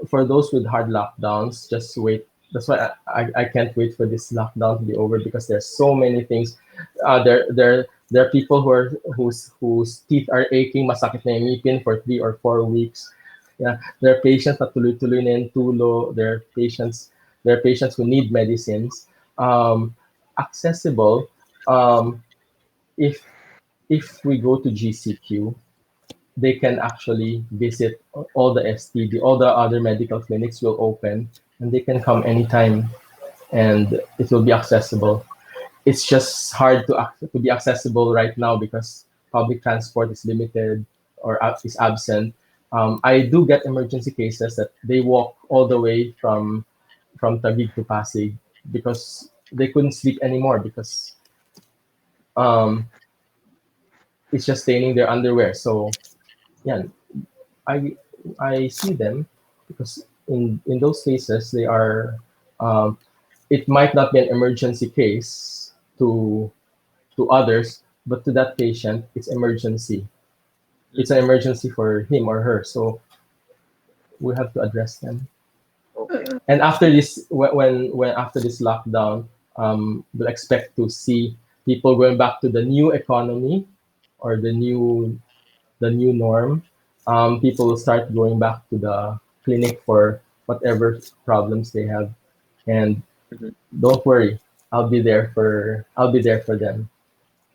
For those with hard lockdowns, just wait. That's why I can't wait for this lockdown to be over, because there's so many things. There are people whose teeth are aching, masakit na yung ngipin for 3 or 4 weeks. Yeah, there are patients na tuloy-tuloy na yung tulo. There are patients who need medicines. Accessible. If we go to GCQ, they can actually visit all the STD, all the other medical clinics will open, and they can come anytime, and it will be accessible. It's just hard to be accessible right now because public transport is limited or is absent. I do get emergency cases that they walk all the way from Taguig to Pasig because they couldn't sleep anymore because it's just staining their underwear. So yeah, I see them because in those cases they are it might not be an emergency case to others, but to that patient, it's emergency. It's an emergency for him or her. So we have to address them. Okay. And after this, when after this lockdown, we'll expect to see people going back to the new economy or the new norm. People will start going back to the clinic for whatever problems they have, and Mhm. don't worry, I'll be there for them.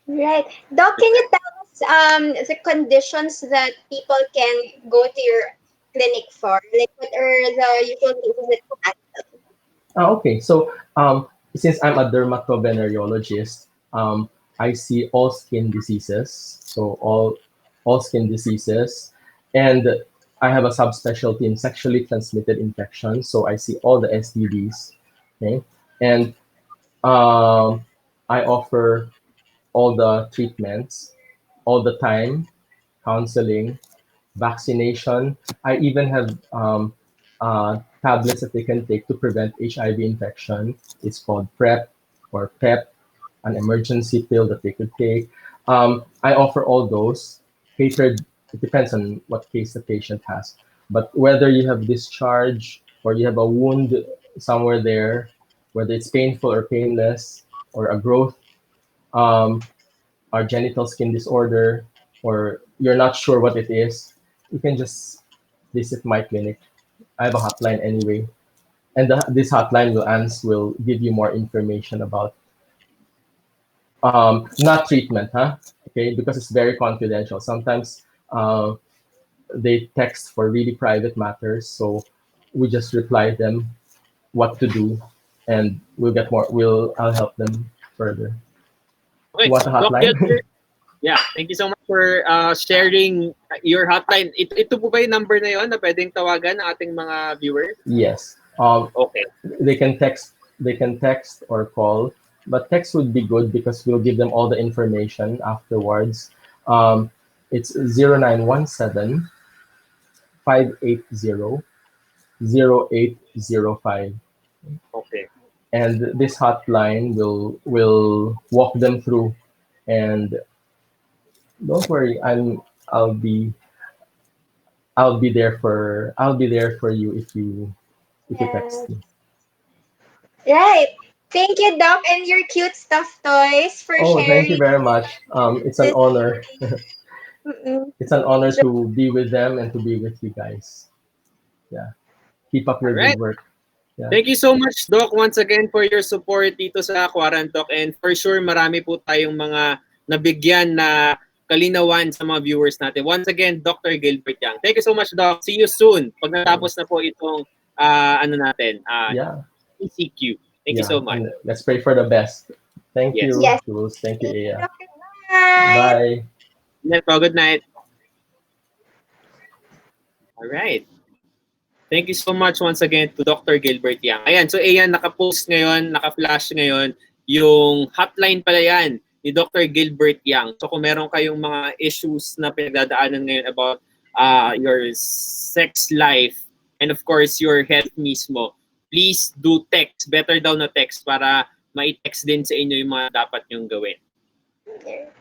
Right. Doc, can you tell us the conditions that people can go to your clinic for? Like, what are the usual cases that you have? Okay, so since I'm a dermatovenerologist, I see all skin diseases, so all skin diseases, and I have a subspecialty in sexually transmitted infections, so I see all the STDs. Okay, and um, I offer all the treatments all the time, counseling, vaccination. I even have tablets that they can take to prevent HIV infection. It's called PrEP or PEP, an emergency pill that they could take. I offer all those. Catered, it depends on what case the patient has. But whether you have discharge or you have a wound somewhere there, whether it's painful or painless, or a growth, um, or genital skin disorder, or you're not sure what it is, you can just visit my clinic. I have a hotline anyway, and this hotline will give you more information about not treatment, huh? Okay, because it's very confidential. Sometimes they text for really private matters, so we just reply them what to do, and we'll get more. I'll help them further. You Okay. want a Doc hotline? Gilbert, yeah, thank you so much for sharing your hotline. Ito po ba yung number na yon na pwedeng tawagan ng ating mga viewers? Yes. Okay. They can text. They can text or call, but text would be good because we'll give them all the information afterwards. It's 0917 580 0805, Okay. and this hotline will walk them through. And don't worry, I'll be there for you if you Yes. text me. Right. Thank you, Doc, and your cute stuffed toys for Oh, thank you sharing very much. It's an this. honor. Mm-mm. It's an honor to be with them and to be with you guys. Yeah. Keep up All your good right. work. Yeah. Thank you so much, Doc, once again for your support dito sa QuaranTALK. And for sure, marami po tayong mga nabigyan na kalinawan sa mga viewers natin. Once again, Dr. Gilbert Yang. Thank you so much, Doc. See you soon. Pag natapos na po itong Yeah. ECQ. Thank you Yeah. so much. And let's pray for the best. Thank Yes. you, Yes. Jules. Thank you, Thank you, Aya. Dr. Bye. Bye. Good night. All right. Thank you so much once again to Dr. Gilbert Yang. Ayan, so ayan, naka-post ngayon, naka-flash ngayon, yung hotline pala yan ni Dr. Gilbert Yang. So kung meron kayong mga issues na pinagdadaanan ngayon about your sex life and of course your health mismo, please do text. Better daw na text para ma-text din sa inyo yung mga dapat nyong gawin.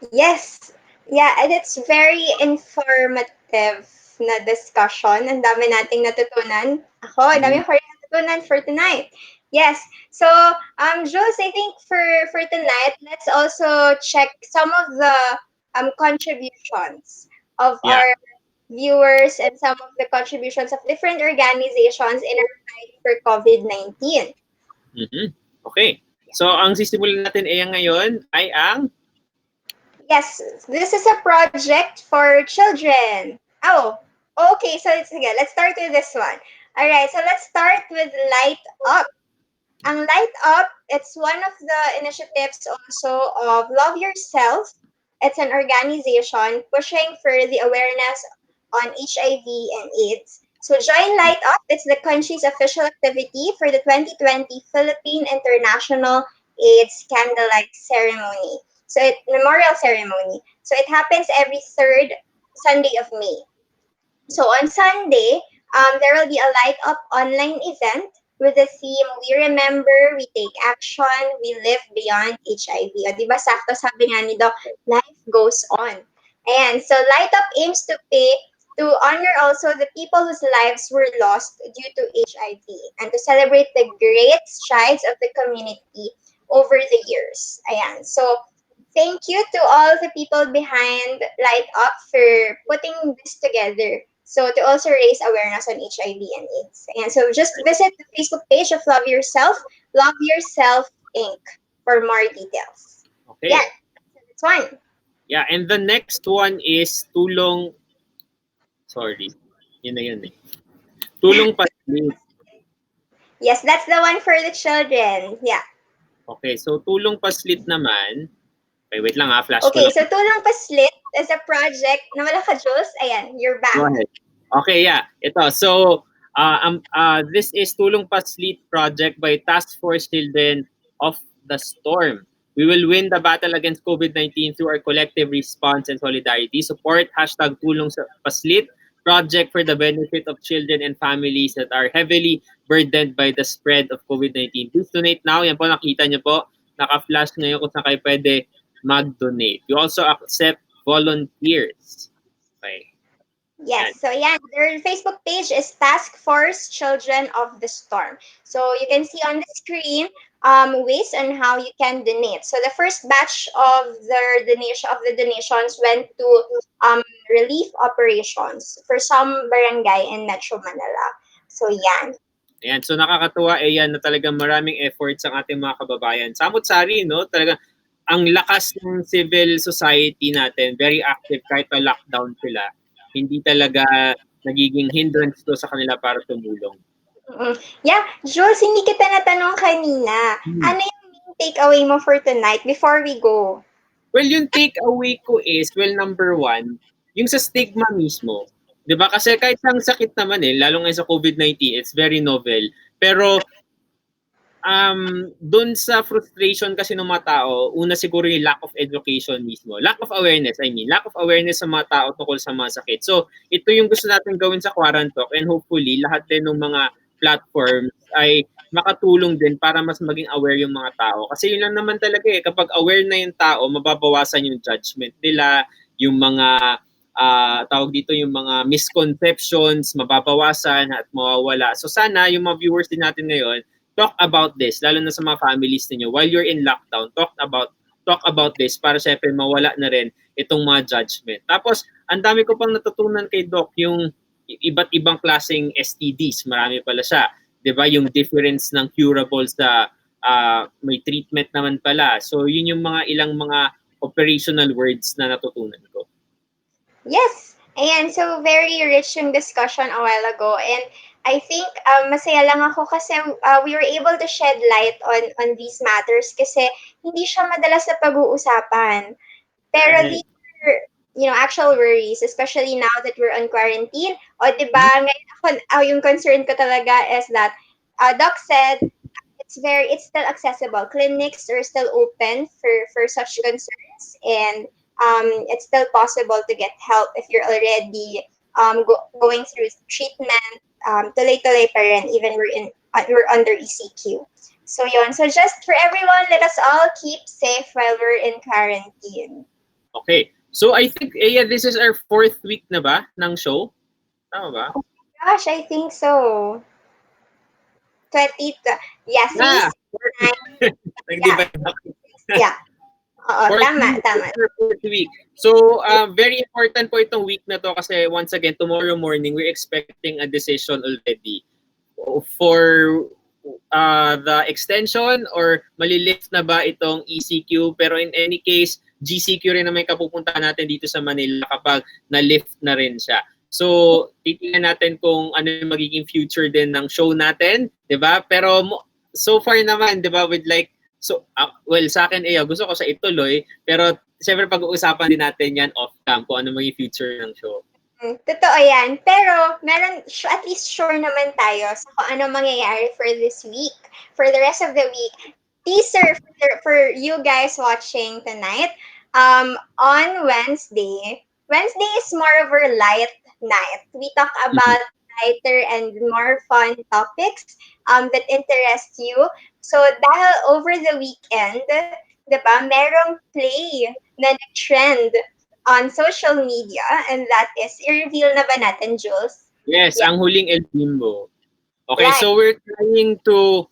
Yes. Yeah, and it's very informative na discussion. Ang dami nating natutunan. Ang dami ko rin natutunan for tonight. Yes. So, Jules, I think for tonight, let's also check some of the contributions of Yeah. our viewers and some of the contributions of different organizations in our fight for COVID-19. Okay. So, ang sisimulan natin ngayon ay ang Yes, this is a project for children. Oh, okay. So let's start with this one. All right. So let's start with Light Up. Ang Light Up, it's one of the initiatives also of Love Yourself. It's an organization pushing for the awareness on HIV and AIDS. So join Light Up. It's the country's official activity for the 2020 Philippine International AIDS Candlelight Ceremony. So memorial ceremony. So it happens every third Sunday of May. So on Sunday, there will be a Light Up online event with the theme, we remember, we take action, we live beyond HIV. O, diba, sakto sabi nga ni Doc, life goes on. Ayan, so Light Up aims to honor also the people whose lives were lost due to HIV and to celebrate the great strides of the community over the years. Ayan, so thank you to all the people behind Light Up for putting this together. So to also raise awareness on HIV and AIDS. And so just visit the Facebook page of Love Yourself Inc. for more details. Okay. Yeah, that's one. Yeah, and the next one is Tulong. Sorry. Yun na yun eh. Tulong Paslit. Yes, that's the one for the children. Yeah. Okay, so Tulong Paslit naman. Okay, wait lang flash ko Okay, lang. so Tulong Paslit is a project. Nawala ka, Jules? Ayan, you're back. Go ahead. Okay, yeah. Ito. So, this is Tulong Paslit project by Task Force Children of the Storm. We will win the battle against COVID-19 through our collective response and solidarity. Support #Tulong Paslit project for the benefit of children and families that are heavily burdened by the spread of COVID-19. Please donate now. Yan po, nakita nyo po. Naka-flash ngayon kung saan kayo pwede mag-donate. You also accept volunteers. Okay. Yes, so yeah, their Facebook page is Task Force Children of the Storm. So you can see on the screen ways on how you can donate. So the first batch of the donations went to relief operations for some barangay in Metro Manila. So yan. Ayan, so nakakatuwa yan na talagang maraming efforts ang ating mga kababayan. Samot-sari, no? Talagang ang lakas ng civil society natin, very active kahit na lockdown sila. Hindi talaga nagiging hindrance to sa kanila para tumulong. Yeah, Jules, hindi kita natanong kanina. Ano yung main takeaway mo for tonight before we go? Well, yung takeaway ko is, well, number one, yung sa stigma mismo. 'Di ba? Kasi kahit ang sakit naman lalo ngayon sa COVID-19, it's very novel. Pero doon sa frustration kasi ng mga tao, una siguro yung lack of education mismo. Lack of awareness, Lack of awareness sa mga tao tungkol sa mga sakit. So, ito yung gusto natin gawin sa QuaranTALK and hopefully, lahat din ng mga platforms ay makatulong din para mas maging aware yung mga tao. Kasi yun lang naman talaga kapag aware na yung tao, mababawasan yung judgment nila, yung mga tawag dito yung mga misconceptions, mababawasan at mawawala. So sana yung mga viewers din natin ngayon, talk about this, lalo na sa mga families niyo. While you're in lockdown, talk about this para syempre mawala na rin itong mga judgment. Tapos, ang dami ko pang natutunan kay Doc, yung iba't ibang klaseng STDs, marami pala siya. 'Di ba? Yung difference ng curable sa may treatment naman pala. So, yun yung ilang mga operational words na natutunan ko. Yes. Ayan, so very rich yung discussion a while ago. And I think masaya lang ako kasi we were able to shed light on these matters kasi hindi siya madalas na pag-uusapan. Pero these are, actual worries, especially now that we're on quarantine. O, diba, ngayon yung concern ko talaga is that Doc said it's still accessible. Clinics are still open for such concerns, and it's still possible to get help if you're already going through treatment. Tuloy-tuloy pa rin, even we're under ECQ. So yun. So just for everyone, let us all keep safe while we're in quarantine. Okay. So I think, this is our 4th week na ba ng show? Tama ba? Oh my gosh, I think so. 20, yeah, 3, 9, yeah. Oo, tama. 4th week. So, very important po itong week na to kasi once again, tomorrow morning, we're expecting a decision already for the extension or malilift na ba itong ECQ. Pero in any case, GCQ rin naman kapupuntahan natin dito sa Manila kapag na-lift na rin siya. So, titingnan natin kung ano yung magiging future din ng show natin, 'di ba? Pero so far naman, 'di ba, with well, sa akin, gusto ko sa ituloy, pero siyempre pag-uusapan din natin yan off-cam kung ano maging future ng show. Totoo yan. Pero, at least sure naman tayo sa kung ano mangyayari for this week, for the rest of the week. Teaser for you guys watching tonight, on Wednesday is more of a light night. We talk about lighter and more fun topics that interest you. So dahil over the weekend, 'di ba, merong play na nag-trend on social media, and that is, i-reveal na ba natin, Jules? Yes, Yeah. ang huling El Bimbo. Okay, Right. so we're trying to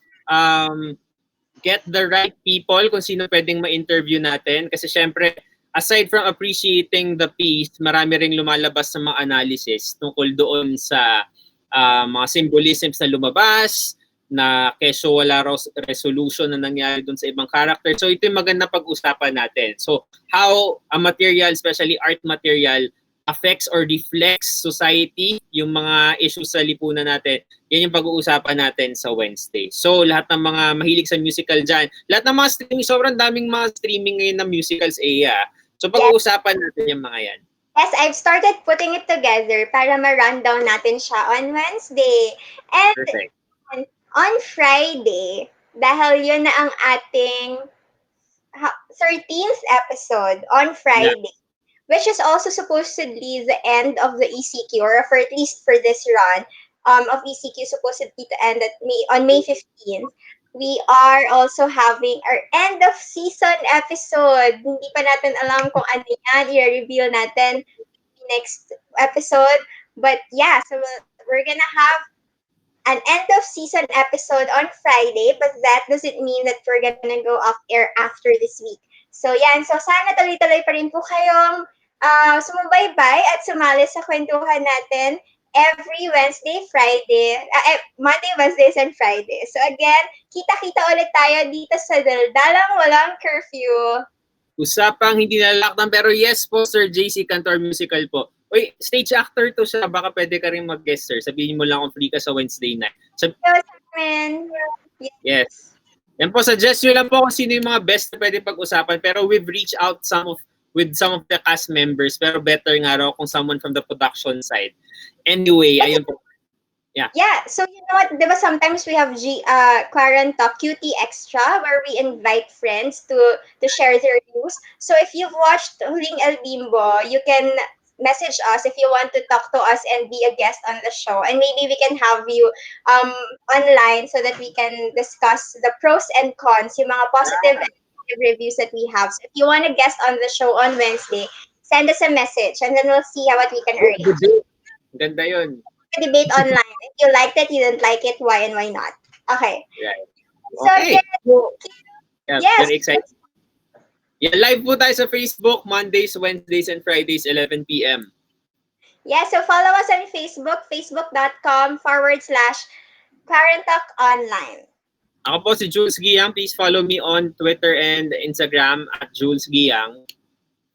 get the right people kung sino pwedeng ma-interview natin. Kasi syempre, aside from appreciating the piece, marami ring lumalabas sa mga analysis tungkol doon sa mga symbolisms na lumabas, na keso wala raw resolution na nangyari doon sa ibang character. So ito yung maganda pag-usapan natin. So how a material, especially art material, affects or reflects society, yung mga issues sa lipunan natin, yan yung pag-uusapan natin sa Wednesday. So, lahat ng mga mahilig sa musical dyan, lahat ng mga streaming, sobrang daming mga streaming ngayon ng musicals, So, pag-uusapan natin yung mga yan. Yes, I've started putting it together para ma-rundown natin siya on Wednesday. And Perfect. on Friday, dahil yun na ang ating 13th episode on Friday, which is also supposedly the end of the ECQ, or for at least for this run of ECQ, supposedly to end on May 15th. We are also having our end of season episode. Hindi pa natin alam kung ano yan. I-reveal natin next episode. But yeah, so we're gonna have an end of season episode on Friday, but that doesn't mean that we're gonna go off air after this week. So yan, so sana tuloy-tuloy pa rin po kayong sumubaybay at sumali sa kwentuhan natin every Wednesday, Friday, Monday, Wednesdays, and Friday. So again, kita-kita ulit tayo dito sa Daldalang Walang Curfew. Usapang hindi nalalockdown, pero yes po, Sir JC Cantor Musical po. Uy, stage actor to siya. Baka pwede ka rin mag-guest, sir. Sabihin mo lang kung free ka sa Wednesday night. Yes. Yan po, suggest nyo lang po kung sino yung mga best na pwede pag-usapan. Pero we've reached out with some of the cast members. Pero better nga raw kung someone from the production side. Anyway, ayun po. Yeah, so you know what, diba sometimes we have QuaranTALK QT Extra, where we invite friends to share their news. So if you've watched Huling El Bimbo, you can message us if you want to talk to us and be a guest on the show. And maybe we can have you online so that we can discuss the pros and cons, yung mga positive and negative reviews that we have. So if you want to guest on the show on Wednesday, send us a message and then we'll see what we can arrange. Ganda yun. Debate online. If you liked it, you didn't like it, why and why not? Okay. Right. So, okay. yes. Very excited. Yeah, live po tayo sa Facebook, Mondays, Wednesdays, and Fridays, 11 p.m. Yeah, so follow us on Facebook, facebook.com/QuaranTALK online. Ako po si Jules Guiang. Please follow me on Twitter and Instagram at Jules Guiang.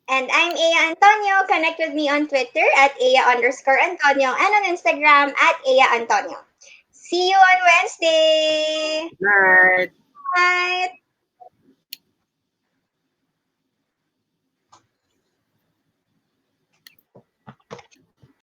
And I'm Aya Antonio. Connect with me on Twitter at Aya_Antonio and on Instagram at Aya Antonio. See you on Wednesday. Night. Night.